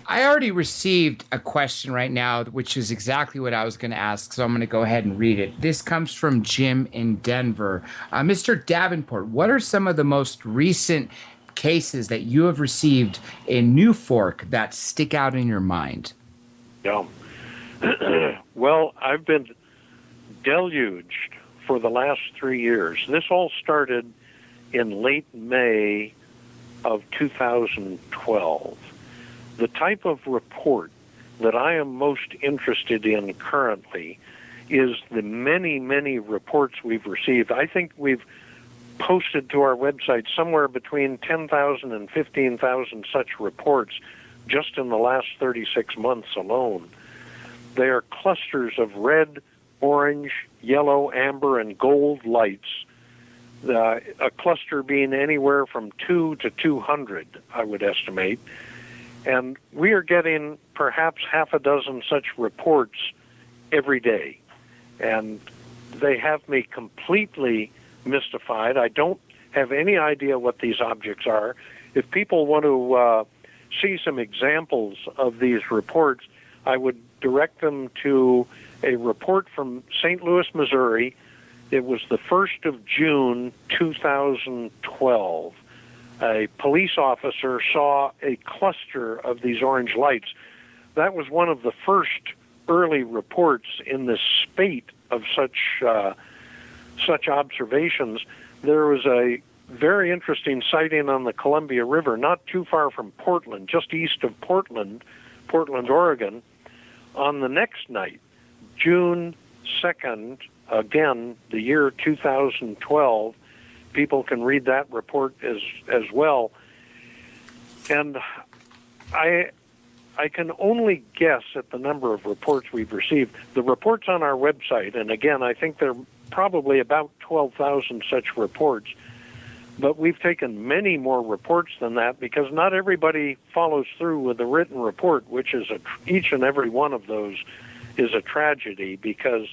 Speaker 3: I already received a question right now, which is exactly what I was going to ask, so I'm going to go ahead and read it. This comes from Jim in Denver. Mr. Davenport, what are some of the most recent cases that you have received in New Fork that stick out in your mind?
Speaker 5: Yeah. Well, I've been deluged for the last 3 years. This all started in late May of 2012. The type of report that I am most interested in currently is the many, many reports we've received. I think we've posted to our website somewhere between 10,000 and 15,000 such reports just in the last 36 months alone. They are clusters of red, orange, yellow, amber, and gold lights, a cluster being anywhere from 2 to 200, I would estimate. And we are getting perhaps half a dozen such reports every day. And they have me completely mystified. I don't have any idea what these objects are. If people want to see some examples of these reports, I would direct them to a report from St. Louis, Missouri. It was the 1st of June, 2012. A police officer saw a cluster of these orange lights. That was one of the first early reports in this spate of such observations. There was a very interesting sighting on the Columbia River, not too far from Portland, just east of Portland, Oregon. On the next night, June 2nd, again, the year 2012. People can read that report as well. And I can only guess at the number of reports we've received. The reports on our website, and again, I think there are probably about 12,000 such reports, but we've taken many more reports than that because not everybody follows through with a written report, which is each and every one of those is a tragedy because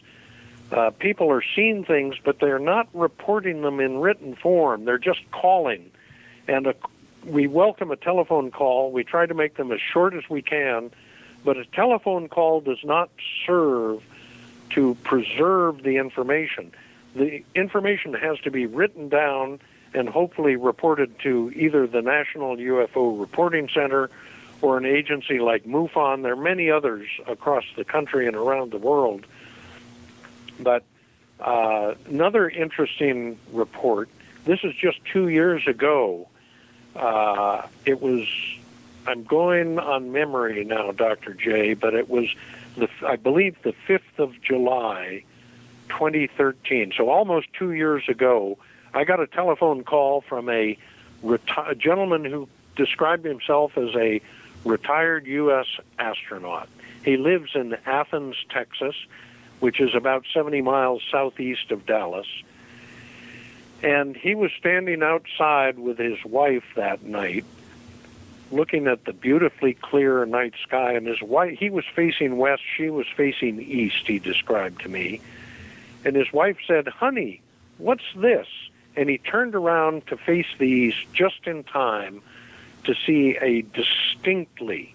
Speaker 5: people are seeing things, but they're not reporting them in written form. They're just calling. And we welcome a telephone call. We try to make them as short as we can, but a telephone call does not serve to preserve the information. The information has to be written down and hopefully reported to either the National UFO Reporting Center or an agency like MUFON. There are many others across the country and around the world. But another interesting report, this is just 2 years ago. It was, I'm going on memory now, Dr. J, but it was, I believe, the 5th of July, 2013. So almost 2 years ago, I got a telephone call from a gentleman who described himself as a retired U.S. astronaut. He lives in Athens, Texas, which is about 70 miles southeast of Dallas. And he was standing outside with his wife that night, looking at the beautifully clear night sky. And his wife, he was facing west, she was facing east, he described to me. And his wife said, "Honey, what's this?" And he turned around to face the east just in time to see a distinctly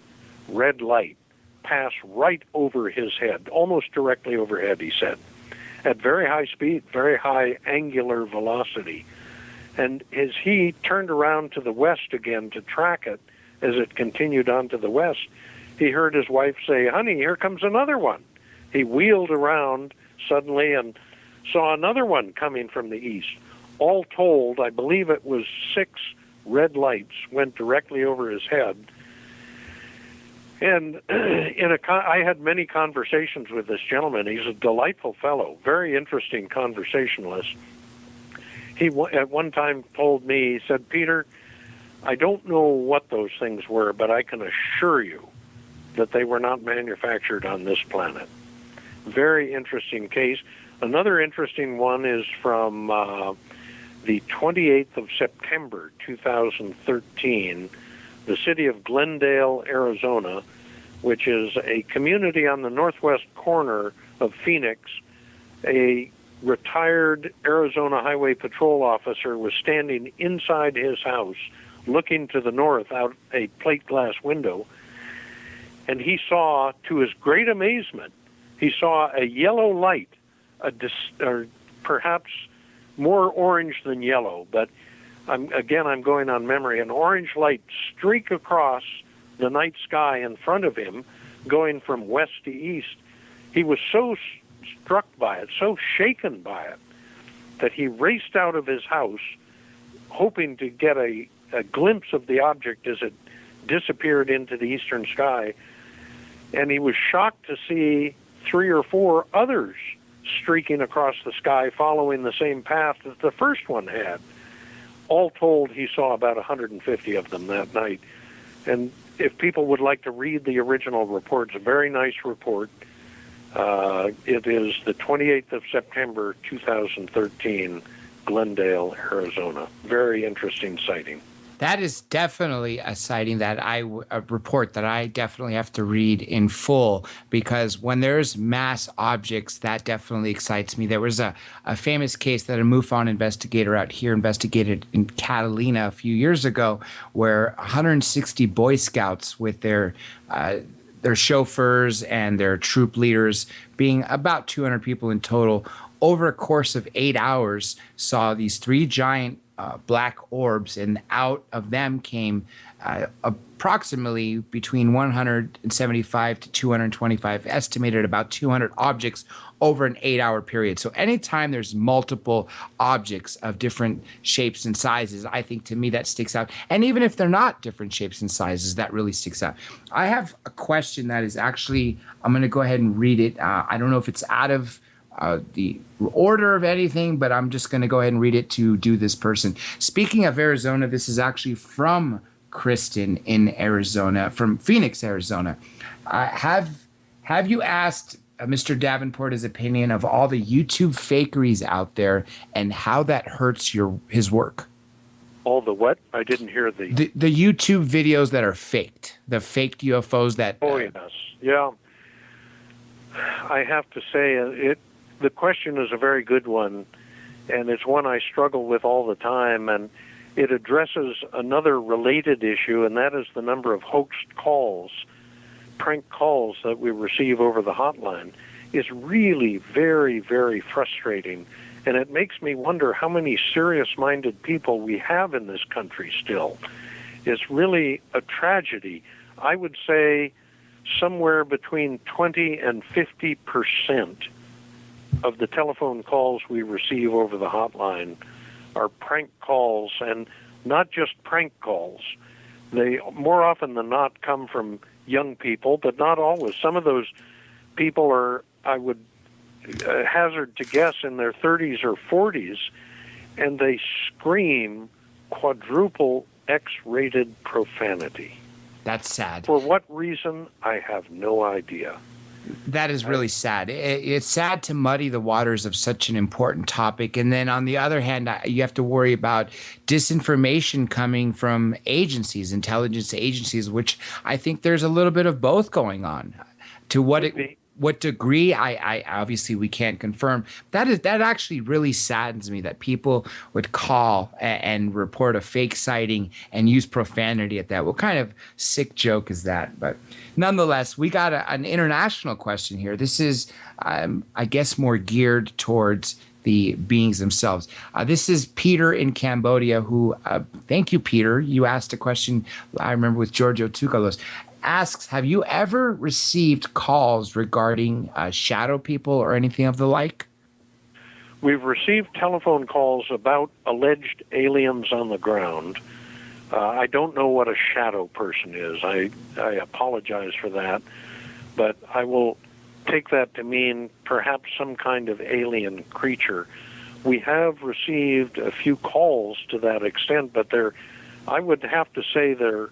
Speaker 5: red light pass right over his head, almost directly overhead, he said, at very high speed, very high angular velocity. And as he turned around to the west again to track it, as it continued on to the west, he heard his wife say, "Honey, here comes another one." He wheeled around suddenly and saw another one coming from the east. All told, I believe it was 6 red lights went directly over his head. And I had many conversations with this gentleman. He's a delightful fellow, very interesting conversationalist. He at one time told me, he said, "Peter, I don't know what those things were, but I can assure you that they were not manufactured on this planet." Very interesting case. Another interesting one is from the 28th of September, 2013, the city of Glendale, Arizona, which is a community on the northwest corner of Phoenix. A retired Arizona Highway Patrol officer was standing inside his house looking to the north out a plate glass window, and he saw, to his great amazement, he saw a yellow light, or perhaps more orange than yellow, but I'm going on memory, an orange light streak across the night sky in front of him, going from west to east. He was so struck by it, so shaken by it, that he raced out of his house, hoping to get a glimpse of the object as it disappeared into the eastern sky. And he was shocked to see 3 or 4 others streaking across the sky, following the same path that the first one had. All told, he saw about 150 of them that night. And if people would like to read the original report, it's a very nice report. It is the 28th of September, 2013, Glendale, Arizona. Very interesting sighting.
Speaker 3: That is definitely a sighting that a report that I definitely have to read in full, because when there's mass objects, that definitely excites me. There was a famous case that a MUFON investigator out here investigated in Catalina a few years ago, where 160 Boy Scouts with their chauffeurs and their troop leaders, being about 200 people in total, over a course of 8 hours, saw these 3 giant black orbs, and out of them came approximately between 175 to 225, estimated about 200 objects over an 8-hour period. So anytime there's multiple objects of different shapes and sizes, I think, to me, that sticks out. And even if they're not different shapes and sizes, that really sticks out. I have a question that is actually, I'm going to go ahead and read it. I don't know if it's out of the order of anything, but I'm just going to go ahead and read it to do this person. Speaking of Arizona, this is actually from Kristen in Arizona, from Phoenix, Arizona. Have you asked Mr. Davenport his opinion of all the YouTube fakeries out there and how that hurts his work?
Speaker 5: All the what? I didn't hear the
Speaker 3: YouTube videos that are faked, the faked UFOs that.
Speaker 5: Oh yes, yeah. I have to say the question is a very good one, and it's one I struggle with all the time, and it addresses another related issue, and that is the number of hoaxed calls, prank calls that we receive over the hotline is really very, very frustrating. And it makes me wonder how many serious-minded people we have in this country still. It's really a tragedy. I would say somewhere between 20 and 50% of the telephone calls we receive over the hotline are prank calls, and not just prank calls. They more often than not come from young people, but not always. Some of those people are, I would hazard to guess, in their 30s or 40s, and they scream quadruple X-rated profanity.
Speaker 3: That's sad.
Speaker 5: For what reason, I have no idea.
Speaker 3: That is really sad. It's sad to muddy the waters of such an important topic. And then on the other hand, you have to worry about disinformation coming from agencies, intelligence agencies, which I think there's a little bit of both going on. To what degree, I obviously we can't confirm. That actually really saddens me that people would call and report a fake sighting and use profanity at that. What kind of sick joke is that? But nonetheless, we got an international question here. This is, I guess, more geared towards the beings themselves. This is Peter in Cambodia, who, thank you, Peter. You asked a question, I remember, with Giorgio Tukalos. Asks, have you ever received calls regarding shadow people or anything of the like?
Speaker 5: We've received telephone calls about alleged aliens on the ground. I don't know what a shadow person is. I apologize for that, but I will take that to mean perhaps some kind of alien creature. We have received a few calls to that extent, but I would have to say they're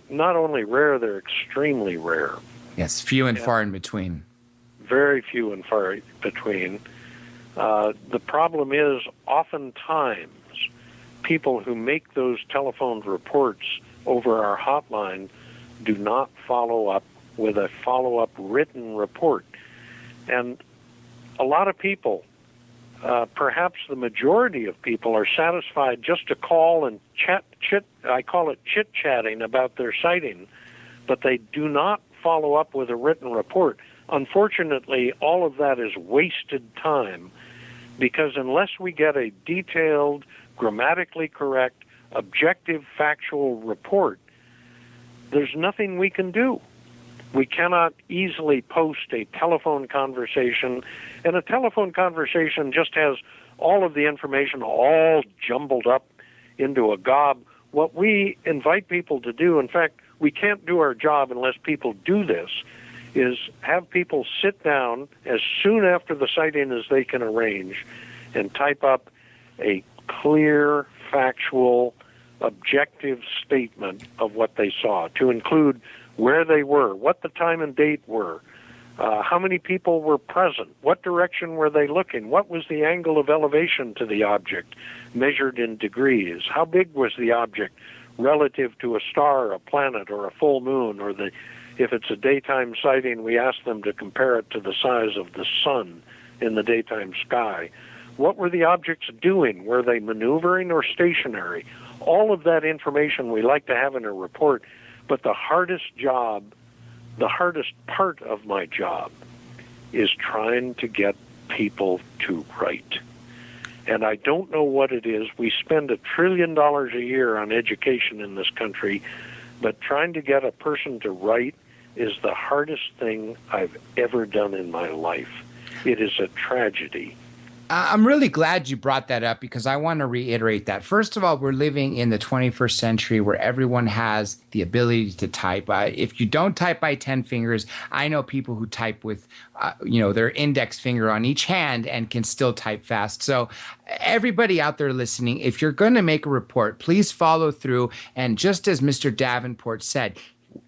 Speaker 5: not only rare, they're extremely rare.
Speaker 3: Yes, few and far in between.
Speaker 5: Very few and far between. The problem is, oftentimes, people who make those telephone reports over our hotline do not follow up with a follow-up written report. And a lot of people, perhaps the majority of people, are satisfied just to call and I call it chit-chatting about their sighting, but they do not follow up with a written report. Unfortunately, all of that is wasted time, because unless we get a detailed, grammatically correct, objective, factual report, there's nothing we can do. We cannot easily post a telephone conversation, and a telephone conversation just has all of the information all jumbled up into a gob. What we invite people to do, in fact, we can't do our job unless people do this, is have people sit down as soon after the sighting as they can arrange and type up a clear, factual, objective statement of what they saw, to include where they were, what the time and date were, how many people were present, what direction were they looking, what was the angle of elevation to the object measured in degrees, how big was the object relative to a star, a planet, or a full moon, or if it's a daytime sighting, we ask them to compare it to the size of the sun in the daytime sky. What were the objects doing? Were they maneuvering or stationary? All of that information we like to have in a report, but the hardest part of my job is trying to get people to write. And I don't know what it is. We spend $1 trillion a year on education in this country, but trying to get a person to write is the hardest thing I've ever done in my life. It is a tragedy.
Speaker 3: I'm really glad you brought that up because I want to reiterate that. First of all, we're living in the 21st century where everyone has the ability to type. If you don't type by 10 fingers, I know people who type with, their index finger on each hand and can still type fast. So everybody out there listening, if you're going to make a report, please follow through. And just as Mr. Davenport said,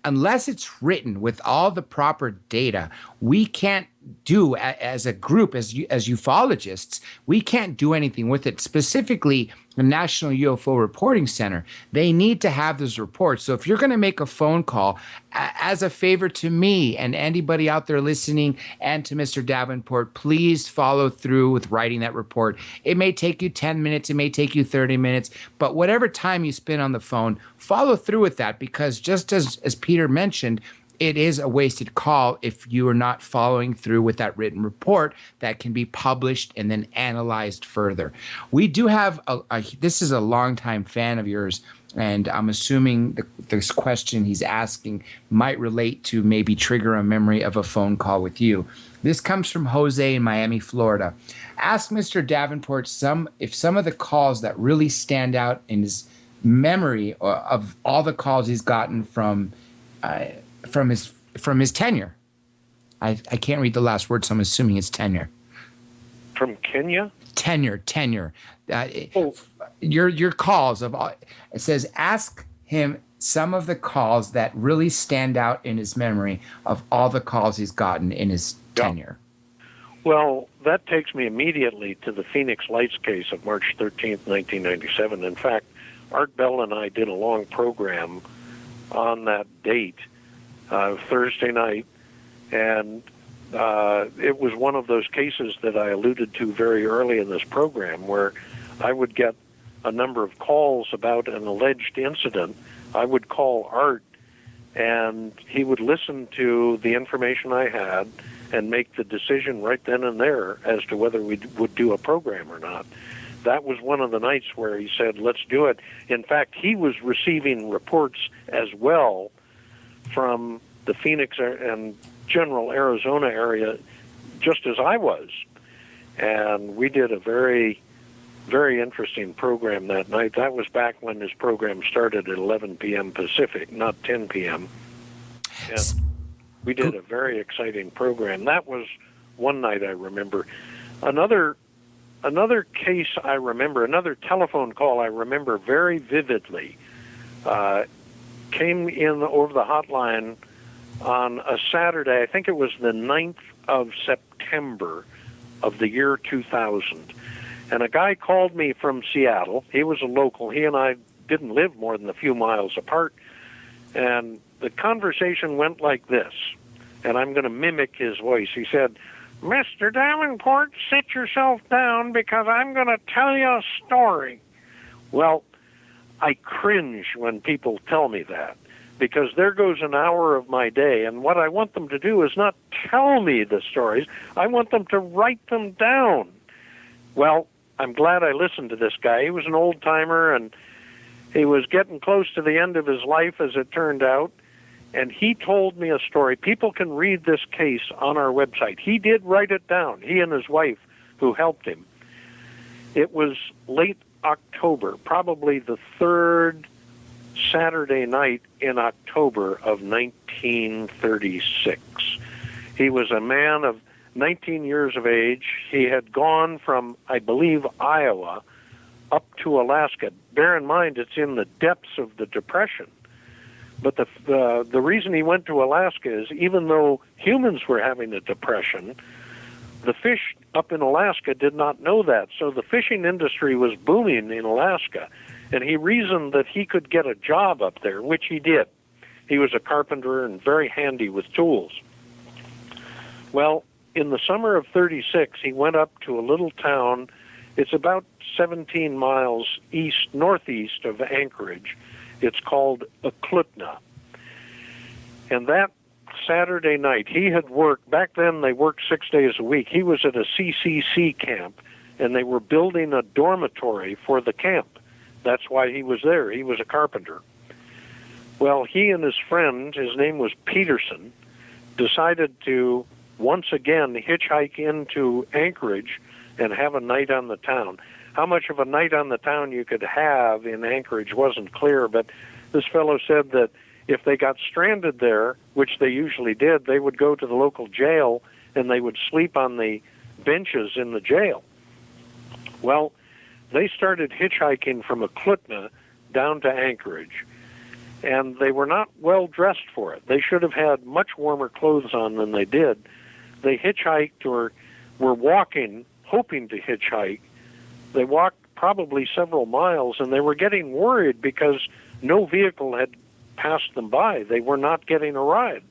Speaker 3: unless it's written with all the proper data, we can't do as a group, as ufologists, we can't do anything with it. Specifically, the National UFO Reporting Center, they need to have those reports. So if you're going to make a phone call, as a favor to me and anybody out there listening and to Mr. Davenport, please follow through with writing that report. It may take you 10 minutes, it may take you 30 minutes, but whatever time you spend on the phone, follow through with that, because just as Peter mentioned, it is a wasted call if you are not following through with that written report that can be published and then analyzed further. We do have this is a longtime fan of yours, and I'm assuming this question he's asking might relate to maybe trigger a memory of a phone call with you. This comes from Jose in Miami, Florida. Ask Mr. Davenport if some of the calls that really stand out in his memory of all the calls he's gotten from his tenure. I can't read the last word, so I'm assuming it's tenure.
Speaker 5: From Kenya?
Speaker 3: Tenure. Your calls of all, it says ask him some of the calls that really stand out in his memory of all the calls he's gotten in his tenure.
Speaker 5: Well, that takes me immediately to the Phoenix Lights case of March 13th, 1997. In fact, Art Bell and I did a long program on that date, Thursday night, and it was one of those cases that I alluded to very early in this program where I would get a number of calls about an alleged incident. I would call Art, and he would listen to the information I had and make the decision right then and there as to whether we would do a program or not. That was one of the nights where he said, let's do it. In fact, he was receiving reports as well from the Phoenix and general Arizona area, just as I was. And we did a very, very interesting program that night. That was back when this program started at 11 p.m. Pacific, not 10 p.m. And we did a very exciting program. That was one night I remember. Another case I remember, another telephone call I remember very vividly, came in over the hotline on a Saturday. I think it was the 9th of September of the year 2000. And a guy called me from Seattle. He was a local. He and I didn't live more than a few miles apart. And the conversation went like this, and I'm going to mimic his voice. He said, Mr. Davenport, sit yourself down because I'm going to tell you a story. Well, I cringe when people tell me that, because there goes an hour of my day, and what I want them to do is not tell me the stories. I want them to write them down. Well, I'm glad I listened to this guy. He was an old-timer, and he was getting close to the end of his life, as it turned out, and he told me a story. People can read this case on our website. He did write it down, he and his wife, who helped him. It was late October, probably the third Saturday night in October of 1936. He was a man of 19 years of age. He had gone from, I believe, Iowa up to Alaska. Bear in mind, it's in the depths of the Depression. But the reason he went to Alaska is, even though humans were having a depression, the fish up in Alaska did not know that. So the fishing industry was booming in Alaska. And he reasoned that he could get a job up there, which he did. He was a carpenter and very handy with tools. Well, in the summer of 36, he went up to a little town. It's about 17 miles northeast of Anchorage. It's called Eklutna. And that Saturday night, he had worked, back then they worked 6 days a week. He was at a CCC camp, and they were building a dormitory for the camp. That's why he was there. He was a carpenter. Well, he and his friend, his name was Peterson, decided to once again hitchhike into Anchorage and have a night on the town. How much of a night on the town you could have in Anchorage wasn't clear, but this fellow said that if they got stranded there, which they usually did, they would go to the local jail and they would sleep on the benches in the jail. Well, they started hitchhiking from Eklutna down to Anchorage, and they were not well dressed for it. They should have had much warmer clothes on than they did. They hitchhiked or were walking, hoping to hitchhike. They walked probably several miles, and they were getting worried because no vehicle had passed them by. They were not getting a ride.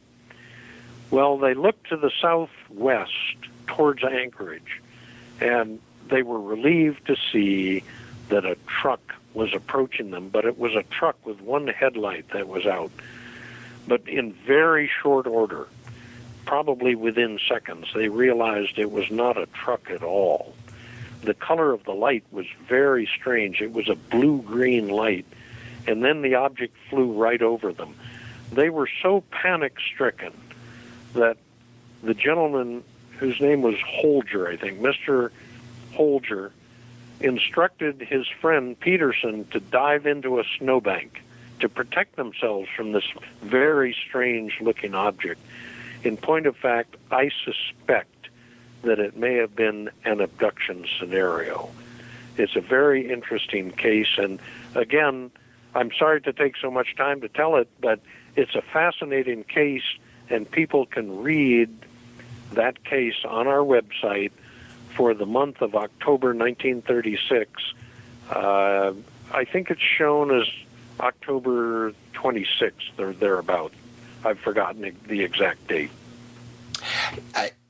Speaker 5: Well, they looked to the southwest towards Anchorage, and they were relieved to see that a truck was approaching them, but it was a truck with one headlight that was out. But in very short order, probably within seconds, they realized it was not a truck at all. The color of the light was very strange. It was a blue-green light, and then the object flew right over them. They were so panic-stricken that the gentleman, whose name was Holger, I think, Mr. Holger, instructed his friend Peterson to dive into a snowbank to protect themselves from this very strange-looking object. In point of fact, I suspect that it may have been an abduction scenario. It's a very interesting case, and again, I'm sorry to take so much time to tell it, but it's a fascinating case, and people can read that case on our website for the month of October 1936. I think it's shown as October 26th or thereabout. I've forgotten the exact date.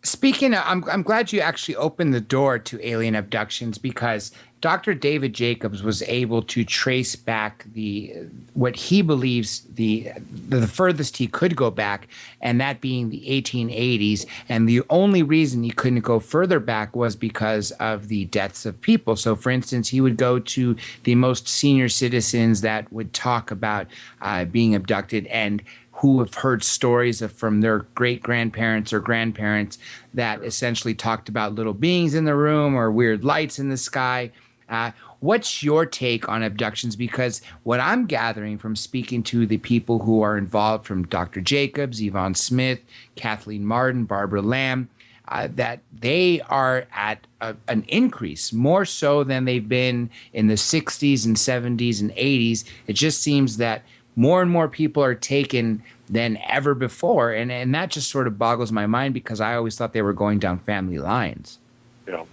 Speaker 3: Speaking of, I'm glad you actually opened the door to alien abductions, because Dr. David Jacobs was able to trace back what he believes the furthest he could go back, and that being the 1880s. And the only reason he couldn't go further back was because of the deaths of people. So, for instance, he would go to the most senior citizens that would talk about being abducted, and who have heard stories from their great-grandparents or grandparents that essentially talked about little beings in the room or weird lights in the sky. What's your take on abductions? Because what I'm gathering from speaking to the people who are involved, from Dr. Jacobs, Yvonne Smith, Kathleen Martin, Barbara Lamb, that they are at an increase, more so than they've been in the 60s and 70s and 80s. It just seems that more and more people are taken than ever before. And that just sort of boggles my mind, because I always thought they were going down family lines.
Speaker 5: Yeah.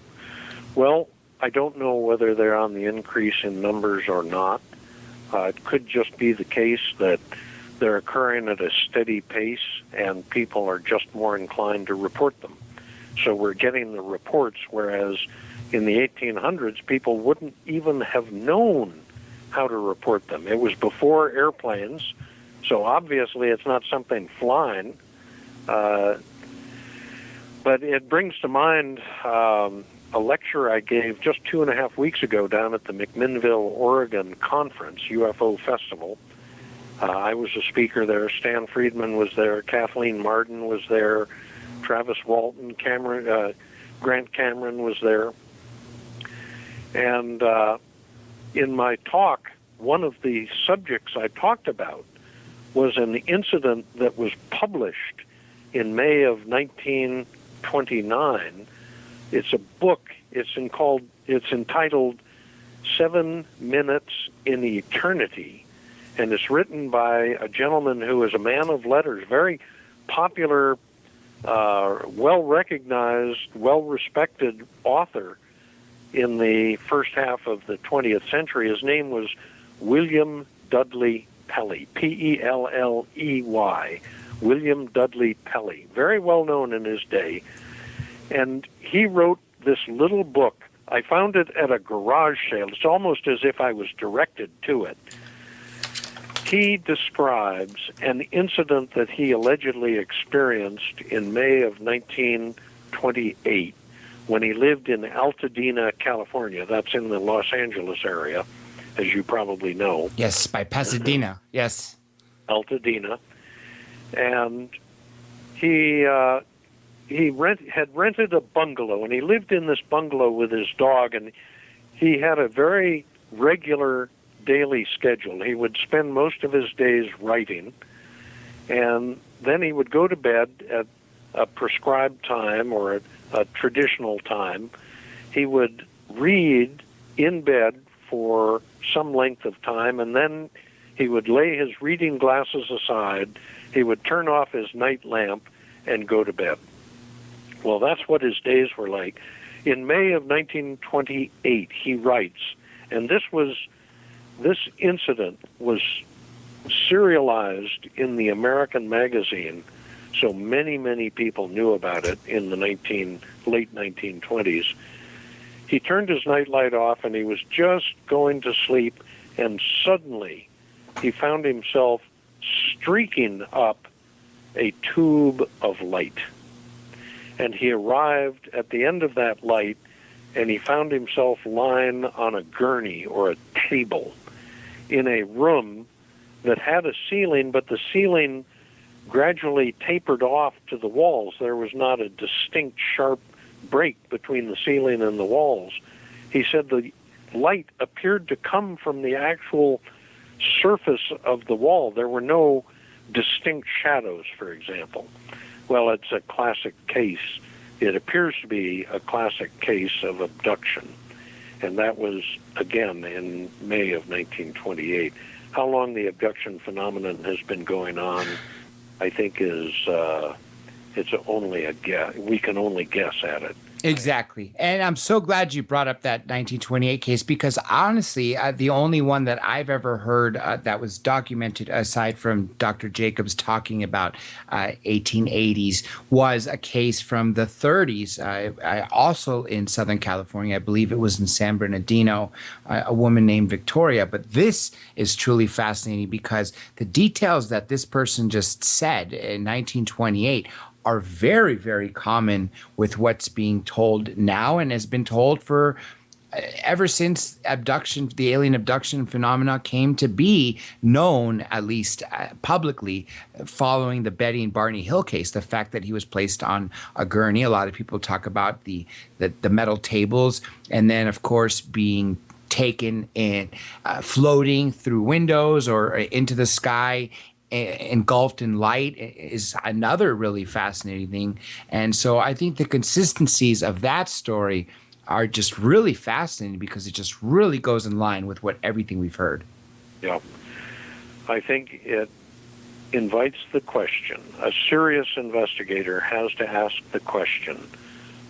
Speaker 5: Well, I don't know whether they're on the increase in numbers or not. It could just be the case that they're occurring at a steady pace and people are just more inclined to report them. So we're getting the reports, whereas in the 1800s, people wouldn't even have known how to report them. It was before airplanes, so obviously it's not something flying. But it brings to mind a lecture I gave just 2.5 weeks ago down at the McMinnville, Oregon conference, UFO Festival. I was a speaker there. Stan Friedman was there. Kathleen Martin was there. Travis Walton, Grant Cameron was there. And in my talk, one of the subjects I talked about was an incident that was published in May of 1929. It's a book. It's entitled 7 Minutes in Eternity, and it's written by a gentleman who is a man of letters, very popular, well-recognized, well-respected author in the first half of the 20th century. His name was William Dudley Pelley, P-E-L-L-E-Y, William Dudley Pelley, very well known in his day. And he wrote this little book. I found it at a garage sale. It's almost as if I was directed to it. He describes an incident that he allegedly experienced in May of 1928 when he lived in Altadena, California. That's in the Los Angeles area, as you probably know.
Speaker 3: Yes, by Pasadena. Yes.
Speaker 5: Altadena. And he had rented a bungalow, and he lived in this bungalow with his dog, and he had a very regular daily schedule. He would spend most of his days writing, and then he would go to bed at a prescribed time or a traditional time. He would read in bed for some length of time, and then he would lay his reading glasses aside, he would turn off his night lamp, and go to bed. Well, that's what his days were like. In May of 1928, he writes, and this incident was serialized in the American magazine, so many people knew about it in the late 1920s. He turned his nightlight off, and he was just going to sleep, and suddenly he found himself streaking up a tube of light. And he arrived at the end of that light, and he found himself lying on a gurney or a table in a room that had a ceiling, but the ceiling gradually tapered off to the walls. There was not a distinct, sharp break between the ceiling and the walls. He said the light appeared to come from the actual surface of the wall. There were no distinct shadows, for example. Well, it's a classic case. It appears to be a classic case of abduction. And that was, again, in May of 1928. How long the abduction phenomenon has been going on, I think it's only a guess. We can only guess at it.
Speaker 3: Exactly. And I'm so glad you brought up that 1928 case, because honestly, the only one that I've ever heard that was documented, aside from Dr. Jacobs talking about 1880s, was a case from the 30s, also in Southern California. I believe it was in San Bernardino, a woman named Victoria. But this is truly fascinating because the details that this person just said in 1928 are very, very common with what's being told now and has been told for ever since abduction, the alien abduction phenomena came to be known, at least publicly, following the Betty and Barney Hill case. The fact that he was placed on a gurney. A lot of people talk about the metal tables, and then, of course, being taken and floating through windows or into the sky, engulfed in light, is another really fascinating thing. And so I think the consistencies of that story are just really fascinating because it just really goes in line with everything we've heard.
Speaker 5: Yeah. I think it invites the question. A serious investigator has to ask the question,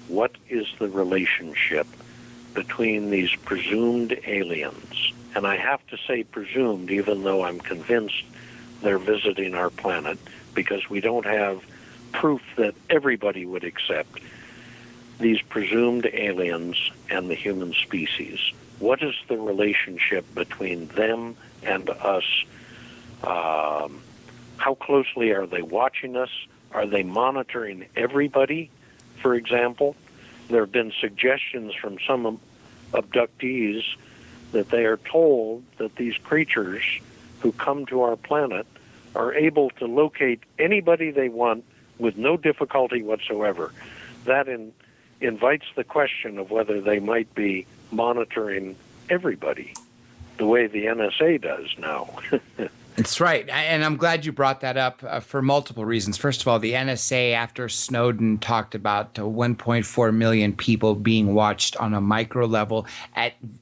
Speaker 5: what is the relationship between these presumed aliens? And I have to say presumed, even though I'm convinced they're visiting our planet, because we don't have proof that everybody would accept these presumed aliens and the human species. What is the relationship between them and us? How closely are they watching us? Are they monitoring everybody, for example? There have been suggestions from some abductees that they are told that these creatures who come to our planet are able to locate anybody they want with no difficulty whatsoever. That invites the question of whether they might be monitoring everybody the way the NSA does now.
Speaker 3: That's right. And I'm glad you brought that up for multiple reasons. First of all, the NSA, after Snowden, talked about 1.4 million people being watched on a micro level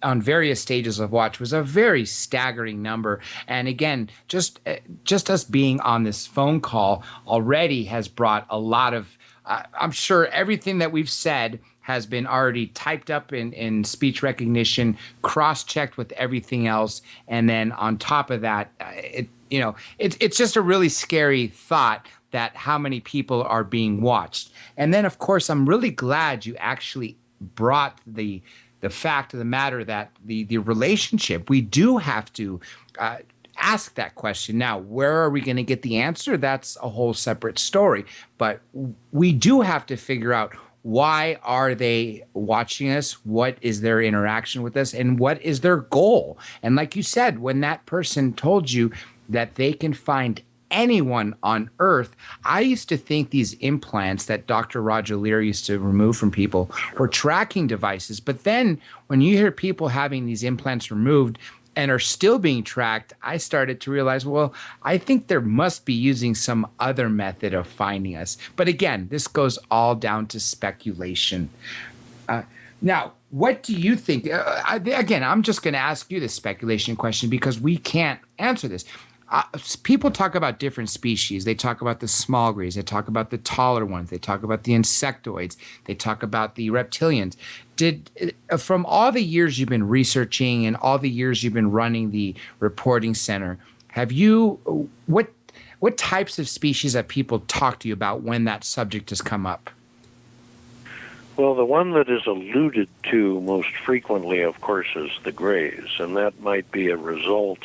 Speaker 3: on various stages of watch, was a very staggering number. And again, just us being on this phone call already has brought a lot of, I'm sure everything that we've said has been already typed up in speech recognition, cross-checked with everything else, and then on top of that, it's just a really scary thought that how many people are being watched. And then, of course, I'm really glad you actually brought the fact of the matter that the relationship, we do have to ask that question. Now, where are we going to get the answer? That's a whole separate story. But we do have to figure out, why are they watching us? What is their interaction with us? And what is their goal? And like you said, when that person told you that they can find anyone on Earth. I used to think these implants that Dr. Roger Lear used to remove from people were tracking devices. But then when you hear people having these implants removed and are still being tracked, I started to realize, well, I think there must be using some other method of finding us. But again, this goes all down to speculation. Now, what do you think? Again, I'm just going to ask you this speculation question because we can't answer this. People talk about different species. They talk about the small greys. They talk about the taller ones. They talk about the insectoids. They talk about the reptilians. From all the years you've been researching and all the years you've been running the reporting center, what types of species have people talked to you about when that subject has come up?
Speaker 5: Well, the one that is alluded to most frequently, of course, is the Greys, and that might be a result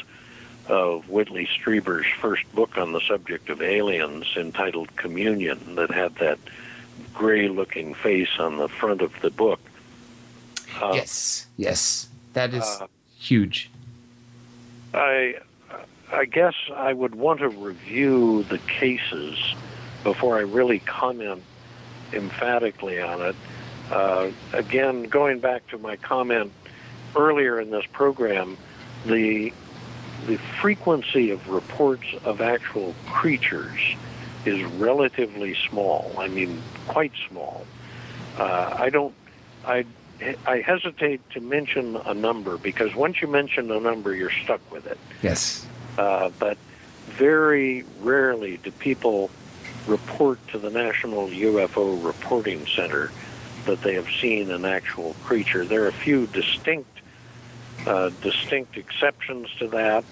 Speaker 5: of Whitley Strieber's first book on the subject of aliens entitled Communion that had that gray-looking face on the front of the book.
Speaker 3: Yes, that is huge.
Speaker 5: I guess I would want to review the cases before I really comment emphatically on it. Again, going back to my comment earlier in this program, the frequency of reports of actual creatures is relatively small. I mean, quite small. I hesitate to mention a number because once you mention a number, you're stuck with it.
Speaker 3: Yes.
Speaker 5: But very rarely do people report to the National UFO Reporting Center that they have seen an actual creature. There are a few distinct exceptions to that.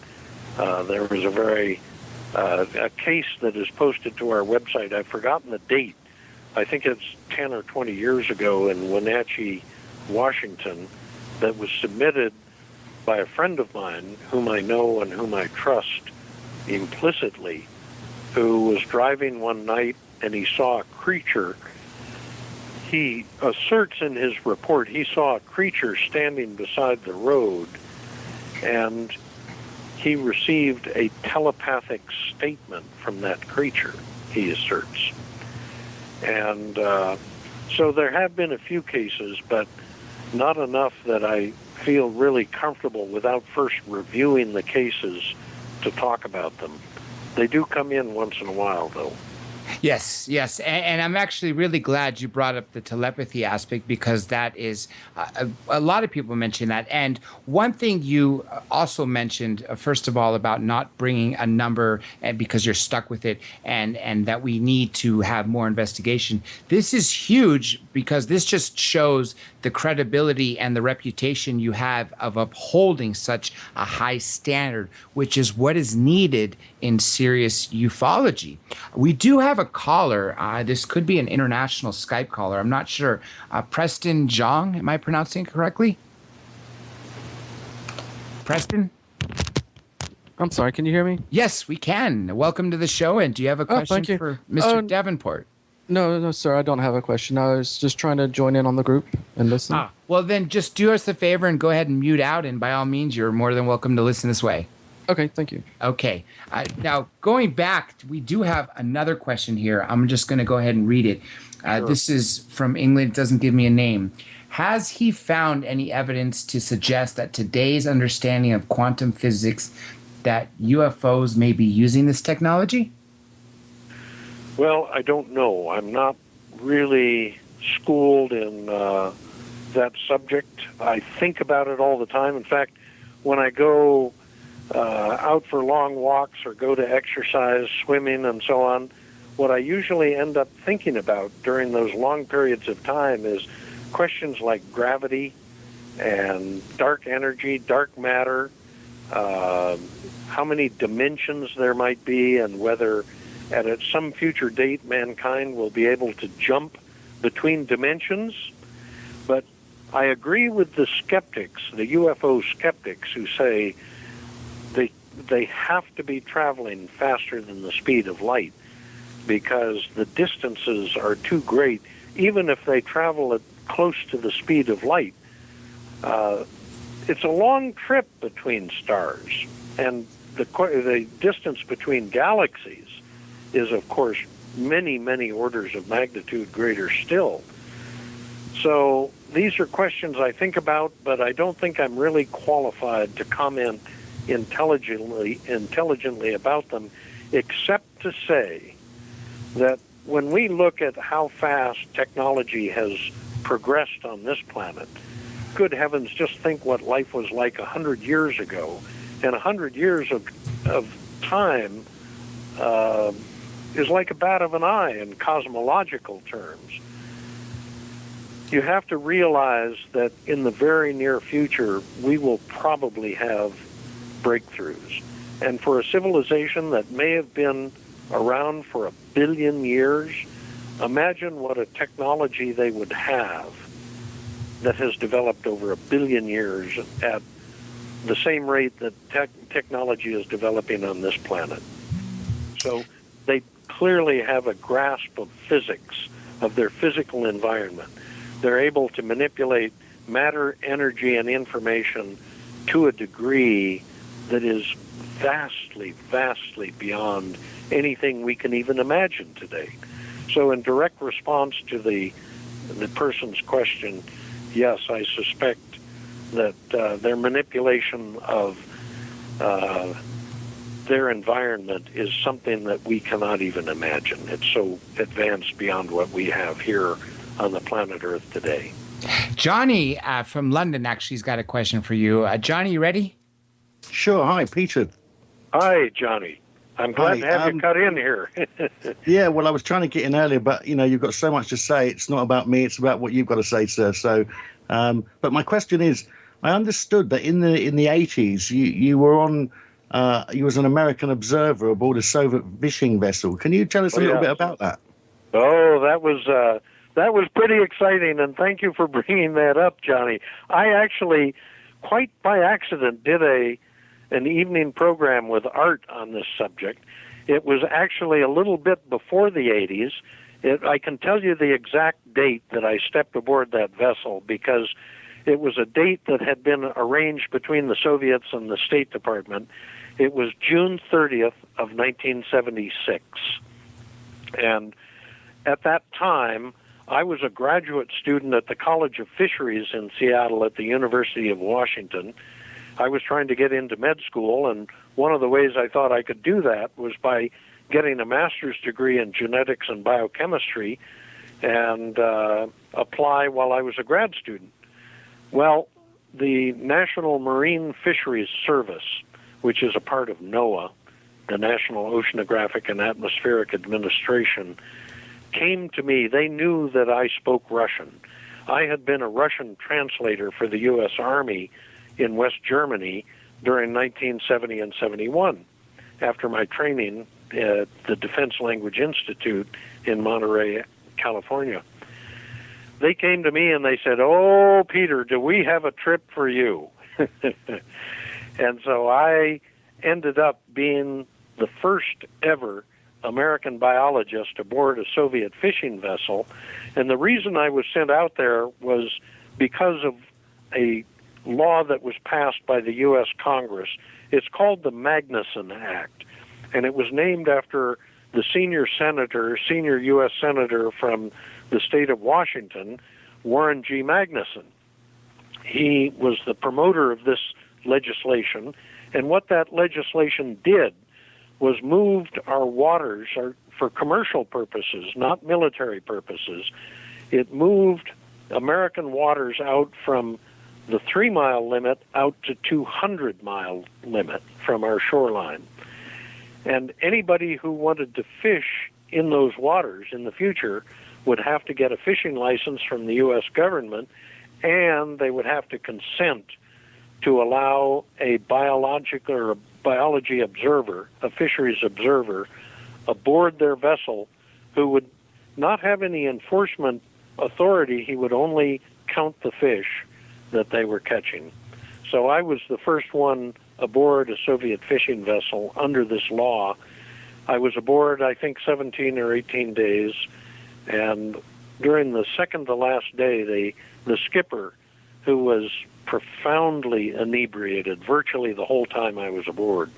Speaker 5: There was a case that is posted to our website. I've forgotten the date. I think it's 10 or 20 years ago in Wenatchee, Washington, that was submitted by a friend of mine whom I know and whom I trust implicitly, who was driving one night and he saw a creature. He asserts in his report he saw a creature standing beside the road, and he received a telepathic statement from that creature, he asserts. And so there have been a few cases, but not enough that I feel really comfortable without first reviewing the cases to talk about them. They do come in once in a while, though.
Speaker 3: Yes. And I'm actually really glad you brought up the telepathy aspect because that is a lot of people mention that. And one thing you also mentioned, first of all, about not bringing a number and because you're stuck with it and that we need to have more investigation. This is huge because this just shows the credibility and the reputation you have of upholding such a high standard, which is what is needed in serious ufology. We do have a caller. This could be an international Skype caller. I'm not sure. Preston Jong, am I pronouncing it correctly? Preston?
Speaker 6: I'm sorry, can you hear me?
Speaker 3: Yes, we can. Welcome to the show. And do you have a question for Mr. Davenport?
Speaker 6: No, sir, I don't have a question. I was just trying to join in on the group and listen.
Speaker 3: Well, then just do us a favor and go ahead and mute out. And by all means, you're more than welcome to listen this way.
Speaker 6: Okay, thank you.
Speaker 3: Okay. Now, going back, we do have another question here. I'm just going to go ahead and read it.
Speaker 5: Sure.
Speaker 3: This is from England. It doesn't give me a name. Has he found any evidence to suggest that today's understanding of quantum physics that UFOs may be using this technology?
Speaker 5: Well, I don't know. I'm not really schooled in that subject. I think about it all the time. In fact, when I go out for long walks or go to exercise, swimming, and so on, what I usually end up thinking about during those long periods of time is questions like gravity and dark energy, dark matter, how many dimensions there might be, and whether at some future date mankind will be able to jump between dimensions. But I agree with the skeptics, the UFO skeptics, who say they have to be traveling faster than the speed of light because the distances are too great. Even if they travel at close to the speed of light, it's a long trip between stars, and the distance between galaxies is, of course, many, many orders of magnitude greater still. So these are questions I think about, but I don't think I'm really qualified to comment intelligently about them, except to say that when we look at how fast technology has progressed on this planet, good heavens, just think what life was like 100 years ago. And 100 years of time is like a bat of an eye in cosmological terms. You have to realize that in the very near future, we will probably have breakthroughs. And for a civilization that may have been around for 1 billion years, imagine what a technology they would have that has developed over 1 billion years at the same rate that technology is developing on this planet. So they clearly have a grasp of physics, of their physical environment. They're able to manipulate matter, energy, and information to a degree that is vastly, vastly beyond anything we can even imagine today. So in direct response to the person's question, yes, I suspect that their manipulation of their environment is something that we cannot even imagine. It's so advanced beyond what we have here on the planet Earth today.
Speaker 3: Johnny from London actually has got a question for you. Johnny, you ready?
Speaker 4: Sure. Hi, Peter.
Speaker 5: Hi, Johnny. I'm glad to have you cut in here.
Speaker 4: Yeah, well, I was trying to get in earlier, but, you've got so much to say. It's not about me. It's about what you've got to say, sir. So, but my question is, I understood that in the 80s, you were on, you was an American observer aboard a Soviet fishing vessel. Can you tell us a little bit about that?
Speaker 5: Oh, that was pretty exciting, and thank you for bringing that up, Johnny. I actually, quite by accident, did an evening program with Art on this subject. It was actually a little bit before the 80s. I can tell you the exact date that I stepped aboard that vessel because it was a date that had been arranged between the Soviets and the State Department. It was June 30th of 1976. And at that time, I was a graduate student at the College of Fisheries in Seattle at the University of Washington. I was trying to get into med school, and one of the ways I thought I could do that was by getting a master's degree in genetics and biochemistry and apply while I was a grad student. Well, the National Marine Fisheries Service, which is a part of NOAA, the National Oceanographic and Atmospheric Administration, came to me. They knew that I spoke Russian. I had been a Russian translator for the U.S. Army in West Germany during 1970 and 71 after my training at the Defense Language Institute in Monterey, California. They came to me and they said, "Oh, Peter, do we have a trip for you?" And so I ended up being the first ever American biologist aboard a Soviet fishing vessel. And the reason I was sent out there was because of a law that was passed by the U.S. Congress. It's called the Magnuson Act, and it was named after the senior U.S. senator from the state of Washington, Warren G. Magnuson. He was the promoter of this legislation, and what that legislation did was moved our waters for commercial purposes, not military purposes. It moved American waters out from the 3-mile limit out to 200-mile limit from our shoreline. And anybody who wanted to fish in those waters in the future would have to get a fishing license from the U.S. government, and they would have to consent to allow a biological or a biology observer, a fisheries observer, aboard their vessel who would not have any enforcement authority. He would only count the fish that they were catching. So I was the first one aboard a Soviet fishing vessel under this law. I was aboard, I think, 17 or 18 days, and during the second to last day, the skipper, who was profoundly inebriated virtually the whole time I was aboard,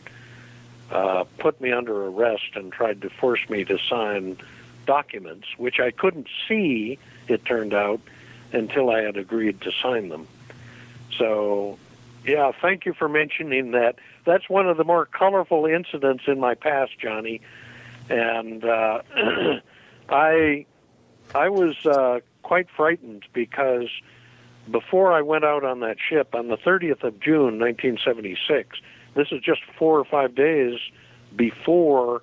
Speaker 5: put me under arrest and tried to force me to sign documents, which I couldn't see, it turned out, until I had agreed to sign them. So, yeah, thank you for mentioning that. That's one of the more colorful incidents in my past, Johnny. And I was quite frightened because before I went out on that ship on the 30th of June, 1976, this is just 4 or 5 days before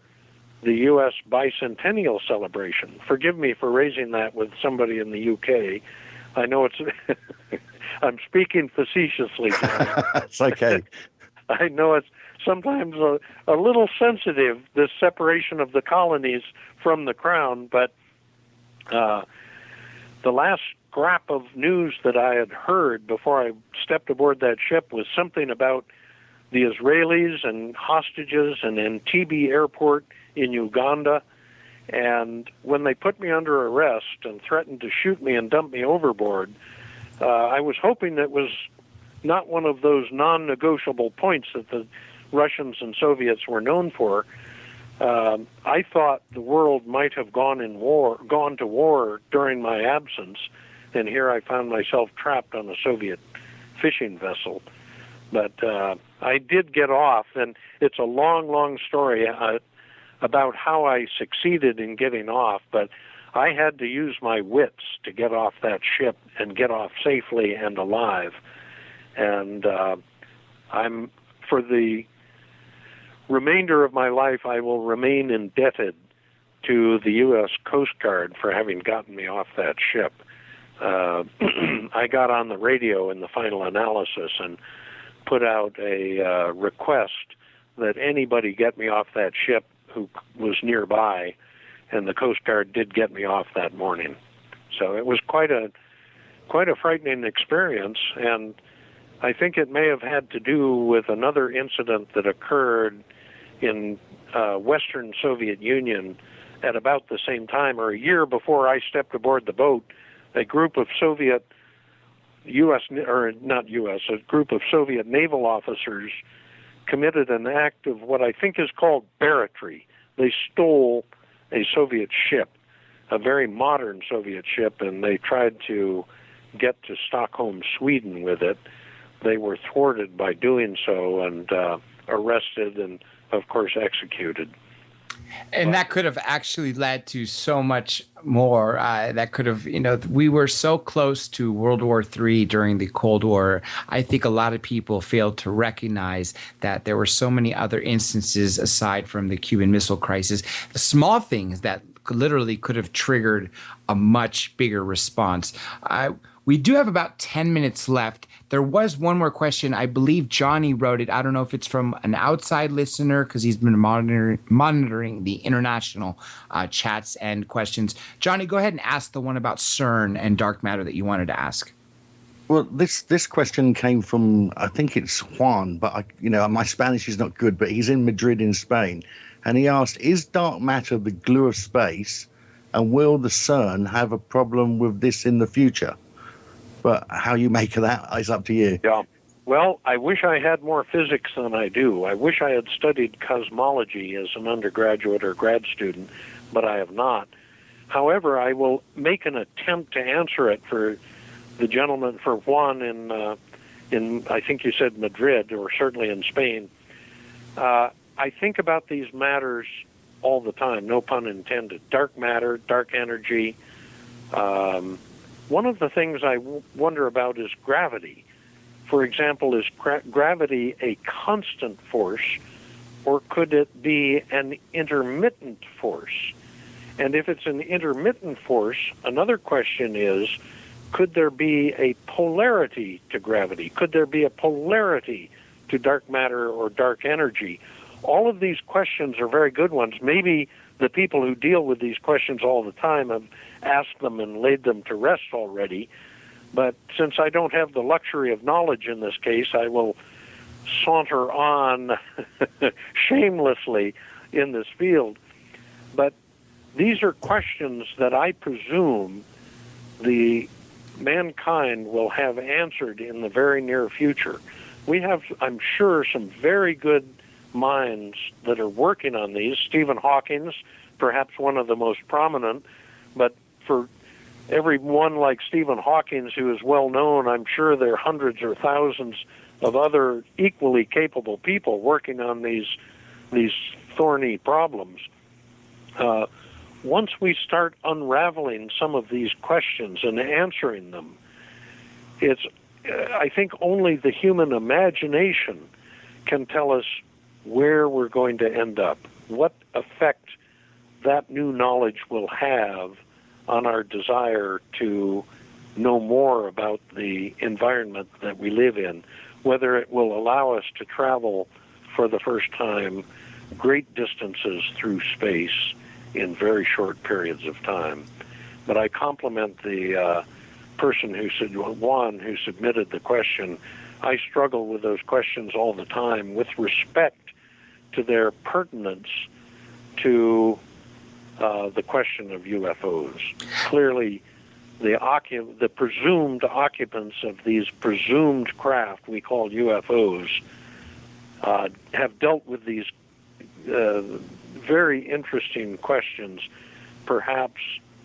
Speaker 5: the U.S. bicentennial celebration. Forgive me for raising that with somebody in the U.K. I know it's... I'm speaking facetiously, John.
Speaker 4: It's okay.
Speaker 5: I know it's sometimes a little sensitive, this separation of the colonies from the crown, but the last scrap of news that I had heard before I stepped aboard that ship was something about the Israelis and hostages and Entebbe airport in Uganda. And when they put me under arrest and threatened to shoot me and dump me overboard, I was hoping that was not one of those non-negotiable points that the Russians and Soviets were known for. I thought the world might have gone to war during my absence, and here I found myself trapped on a Soviet fishing vessel. But I did get off, and it's a long, long story about how I succeeded in getting off, but I had to use my wits to get off that ship and get off safely and alive. And for the remainder of my life, I will remain indebted to the U.S. Coast Guard for having gotten me off that ship. I got on the radio in the final analysis and put out a request that anybody get me off that ship who was nearby, and the Coast Guard did get me off that morning. So it was quite a frightening experience, and I think it may have had to do with another incident that occurred in Western Soviet Union at about the same time, or a year before I stepped aboard the boat. A group of Soviet a group of Soviet naval officers committed an act of what I think is called barratry. They stole a Soviet ship, a very modern Soviet ship, and they tried to get to Stockholm, Sweden with it. They were thwarted by doing so and arrested and, of course, executed.
Speaker 3: And that could have actually led to so much more. That could have, we were so close to World War III during the Cold War. I think a lot of people failed to recognize that there were so many other instances aside from the Cuban Missile Crisis, small things that literally could have triggered a much bigger response. We do have about 10 minutes left. There was one more question. I believe Johnny wrote it. I don't know if it's from an outside listener because he's been monitoring the international chats and questions. Johnny, go ahead and ask the one about CERN and dark matter that you wanted to ask.
Speaker 4: Well, this question came from, I think it's Juan, but my Spanish is not good, but he's in Madrid in Spain. And he asked, is dark matter the glue of space? And will the CERN have a problem with this in the future? But how you make of that is up to you.
Speaker 5: Yeah. Well, I wish I had more physics than I do. I wish I had studied cosmology as an undergraduate or grad student, but I have not. However, I will make an attempt to answer it for the gentleman, for Juan in I think you said Madrid, or certainly in Spain. I think about these matters all the time, no pun intended. Dark matter, dark energy. One of the things I wonder about is gravity. For example, is gravity a constant force, or could it be an intermittent force? And if it's an intermittent force, another question is, could there be a polarity to gravity? Could there be a polarity to dark matter or dark energy? All of these questions are very good ones. Maybe the people who deal with these questions all the time have asked them and laid them to rest already. But since I don't have the luxury of knowledge in this case, I will saunter on shamelessly in this field. But these are questions that I presume the mankind will have answered in the very near future. We have, I'm sure, some very good minds that are working on these. Stephen Hawking's perhaps one of the most prominent, but for everyone like Stephen Hawking's who is well known, I'm sure there are hundreds or thousands of other equally capable people working on these thorny problems. Once we start unraveling some of these questions and answering them, it's, I think, only the human imagination can tell us where we're going to end up, what effect that new knowledge will have on our desire to know more about the environment that we live in, whether it will allow us to travel for the first time great distances through space in very short periods of time. But I compliment the person who said, Juan, who submitted the question. I struggle with those questions all the time with respect to their pertinence to the question of UFOs. Clearly, the presumed occupants of these presumed craft we call UFOs have dealt with these very interesting questions, perhaps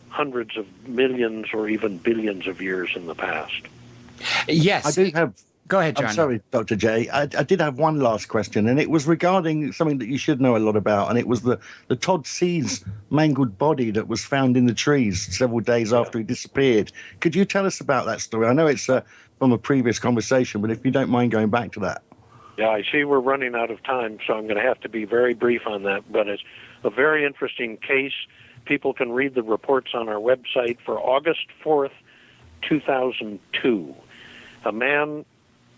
Speaker 5: hundreds of millions or even billions of years in the past.
Speaker 3: Yes.
Speaker 4: I do have.
Speaker 3: Go ahead, Johnny.
Speaker 4: I'm sorry, Dr. J. I did have one last question, and it was regarding something that you should know a lot about, and it was the Todd C's mangled body that was found in the trees several days after he disappeared. Could you tell us about that story? I know it's from a previous conversation, but if you don't mind going back to that.
Speaker 5: Yeah, I see we're running out of time, so I'm going to have to be very brief on that, but it's a very interesting case. People can read the reports on our website for August 4th, 2002.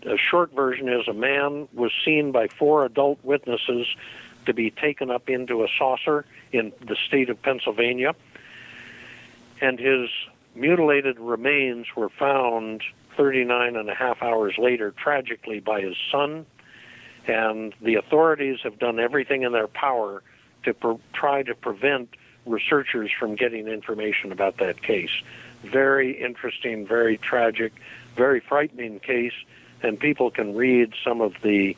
Speaker 5: A short version is a man was seen by 4 adult witnesses to be taken up into a saucer in the state of Pennsylvania, and his mutilated remains were found 39 and a half hours later, tragically, by his son, and the authorities have done everything in their power to try to prevent researchers from getting information about that case. Very interesting, very tragic, very frightening case, and people can read some of the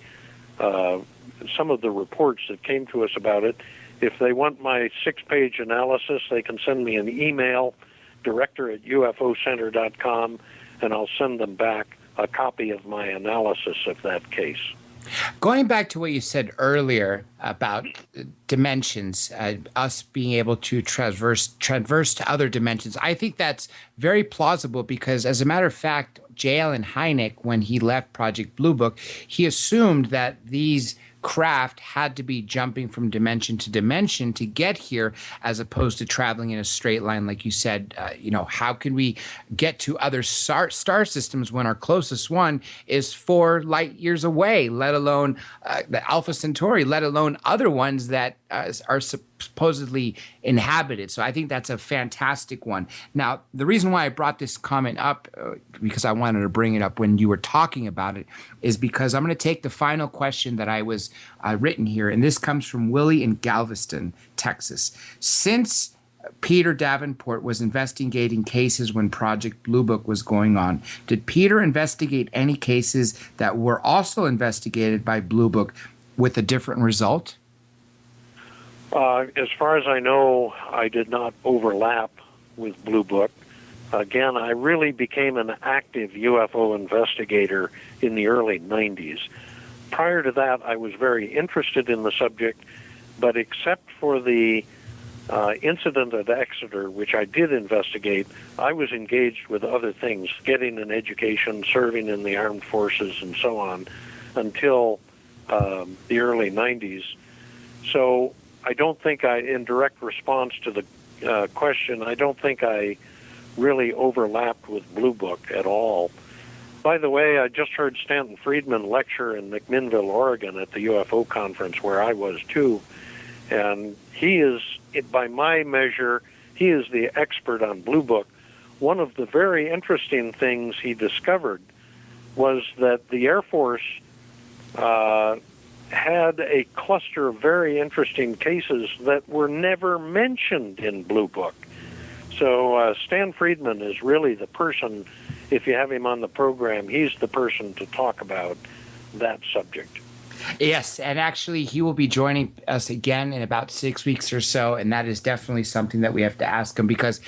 Speaker 5: reports that came to us about it. If they want my 6-page analysis, they can send me an email, director@ufocenter.com, and I'll send them back a copy of my analysis of that case.
Speaker 3: Going back to what you said earlier about dimensions, us being able to traverse to other dimensions, I think that's very plausible because, as a matter of fact, J. Allen Hynek, when he left Project Blue Book, he assumed that these craft had to be jumping from dimension to dimension to get here, as opposed to traveling in a straight line, like you said. How can we get to other star systems when our closest one is 4 light years away, let alone the Alpha Centauri, let alone other ones that are supposedly inhabited? So I think that's a fantastic one. Now, the reason why I brought this comment up, because I wanted to bring it up when you were talking about it, is because I'm going to take the final question that I was written here, and this comes from Willie in Galveston, Texas. Since Peter Davenport was investigating cases when Project Blue Book was going on, did Peter investigate any cases that were also investigated by Blue Book with a different result?
Speaker 5: As far as I know, I did not overlap with Blue Book. Again, I really became an active UFO investigator in the early 90s. Prior to that, I was very interested in the subject, but except for the incident at Exeter, which I did investigate, I was engaged with other things, getting an education, serving in the armed forces, and so on, until the early 90s. So I don't think in direct response to the question, I don't think I really overlapped with Blue Book at all. By the way, I just heard Stanton Friedman lecture in McMinnville, Oregon at the UFO conference where I was too. And he is, by my measure, he is the expert on Blue Book. One of the very interesting things he discovered was that the Air Force had a cluster of very interesting cases that were never mentioned in Blue Book. So Stan Friedman is really the person, if you have him on the program, he's the person to talk about that subject.
Speaker 3: Yes, and actually, he will be joining us again in about 6 weeks or so, and that is definitely something that we have to ask him because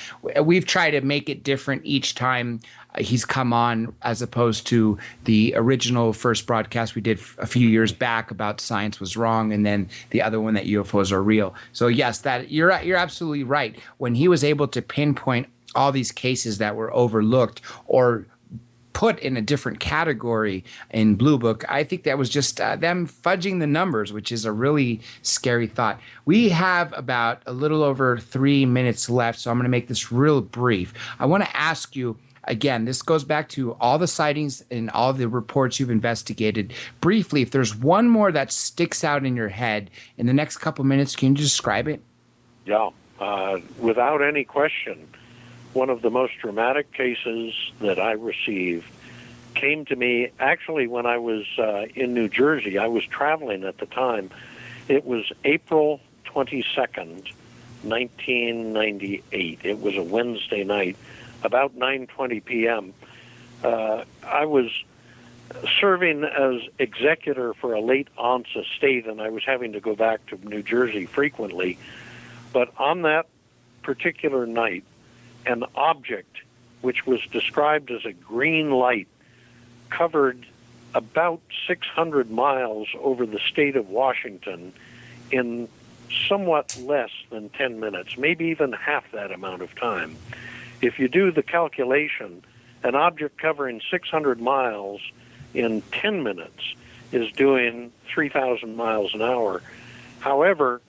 Speaker 3: we've tried to make it different each time he's come on, as opposed to the original first broadcast we did a few years back about science was wrong, and then the other one that UFOs are real. So yes, that you're absolutely right. When he was able to pinpoint all these cases that were overlooked or put in a different category in Blue Book, I think that was just them fudging the numbers, which is a really scary thought. We have about a little over 3 minutes left, so I'm going to make this real brief. I want to ask you, again, this goes back to all the sightings and all the reports you've investigated. Briefly, if there's one more that sticks out in your head in the next couple minutes, can you describe it?
Speaker 5: Yeah, without any question. One of the most dramatic cases that I received came to me actually when I was in New Jersey. I was traveling at the time. It was April 22nd, 1998. It was a Wednesday night, about 9:20 p.m. I was serving as executor for a late aunt's estate, and I was having to go back to New Jersey frequently. But on that particular night, an object which was described as a green light covered about 600 miles over the state of Washington in somewhat less than 10 minutes, maybe even half that amount of time. If you do the calculation, an object covering 600 miles in 10 minutes is doing 3,000 miles an hour. However,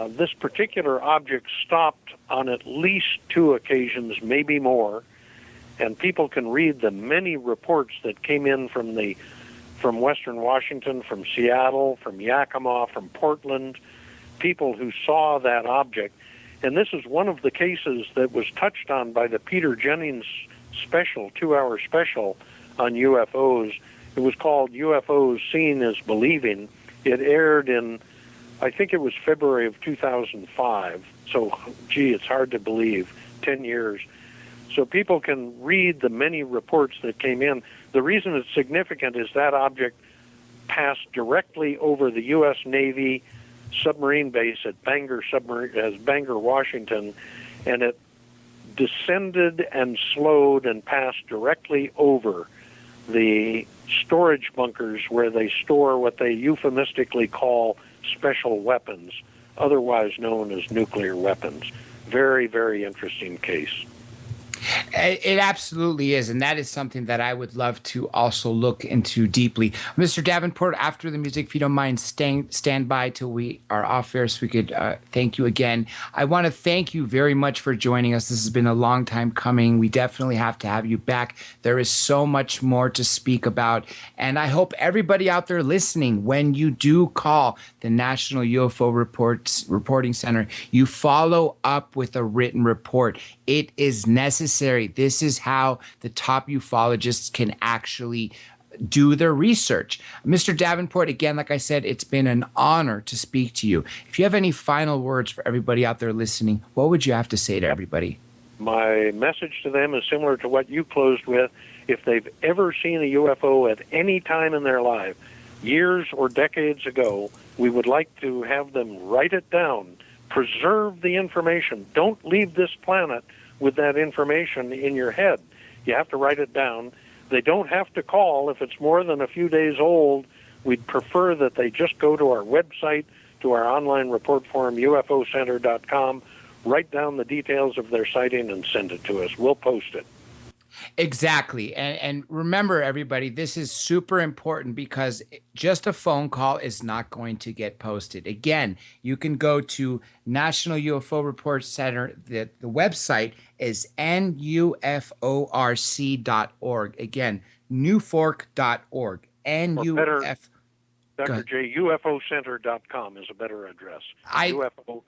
Speaker 5: this particular object stopped on at least 2 occasions, maybe more, and people can read the many reports that came in from Western Washington, from Seattle, from Yakima, from Portland, people who saw that object. And this is one of the cases that was touched on by the Peter Jennings special, 2-hour special on UFOs. It was called UFOs Seeing is Believing. It aired in, I think it was February of 2005. So, gee, it's hard to believe, 10 years. So people can read the many reports that came in. The reason it's significant is that object passed directly over the U.S. Navy submarine base at Bangor, Washington, and it descended and slowed and passed directly over the storage bunkers where they store what they euphemistically call special weapons, otherwise known as nuclear weapons. Very, very interesting case.
Speaker 3: It absolutely is, and that is something that I would love to also look into deeply. Mr. Davenport, after the music, if you don't mind, stand by till we are off air so we could thank you again. I want to thank you very much for joining us. This has been a long time coming. We definitely have to have you back. There is so much more to speak about, and I hope everybody out there listening, when you do call the National UFO Reporting Center, you follow up with a written report. It is necessary. This is how the top ufologists can actually do their research. Mr. Davenport, again, like I said, it's been an honor to speak to you. If you have any final words for everybody out there listening, what would you have to say to everybody?
Speaker 5: My message to them is similar to what you closed with. If they've ever seen a UFO at any time in their life, years or decades ago, we would like to have them write it down, preserve the information. Don't leave this planet with that information in your head. You have to write it down. They don't have to call if it's more than a few days old. We'd prefer that they just go to our website, to our online report form, UFOcenter.com, write down the details of their sighting and send it to us. We'll post it.
Speaker 3: Exactly. And remember, everybody, this is super important because just a phone call is not going to get posted. Again, you can go to National UFO Report Center. The website is nuforc.org. Again, newfork.org.
Speaker 5: Dr. J, UFOcenter.com is a better address. UFOcenter.com.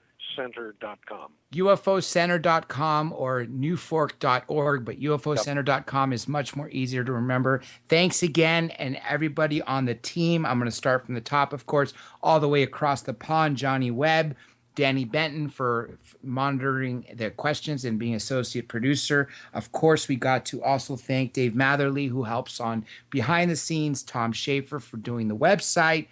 Speaker 3: UFOcenter.com or newfork.org, but UFOcenter.com is much more easier to remember. Thanks again, and everybody on the team. I'm going to start from the top, of course, all the way across the pond. Johnny Webb, Danny Benton for monitoring the questions and being associate producer. Of course, we got to also thank Dave Matherly, who helps on behind the scenes, Tom Schaefer for doing the website,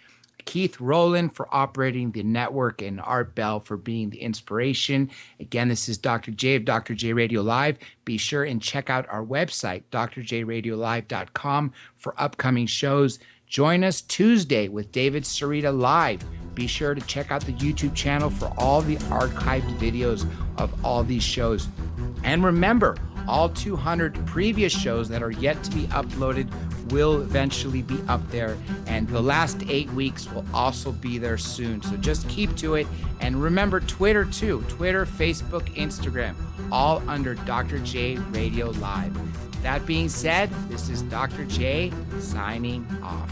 Speaker 3: Keith Rowland for operating the network, and Art Bell for being the inspiration. Again, this is Dr. J of Dr. J Radio Live. Be sure and check out our website, drjradiolive.com, for upcoming shows. Join us Tuesday with David Sarita Live. Be sure to check out the YouTube channel for all the archived videos of all these shows. And remember, all 200 previous shows that are yet to be uploaded will eventually be up there, and the last 8 weeks will also be there soon. So just keep to it. And remember Twitter too. Twitter, Facebook, Instagram, all under Dr. J Radio Live. That being said, this is Dr. J signing off.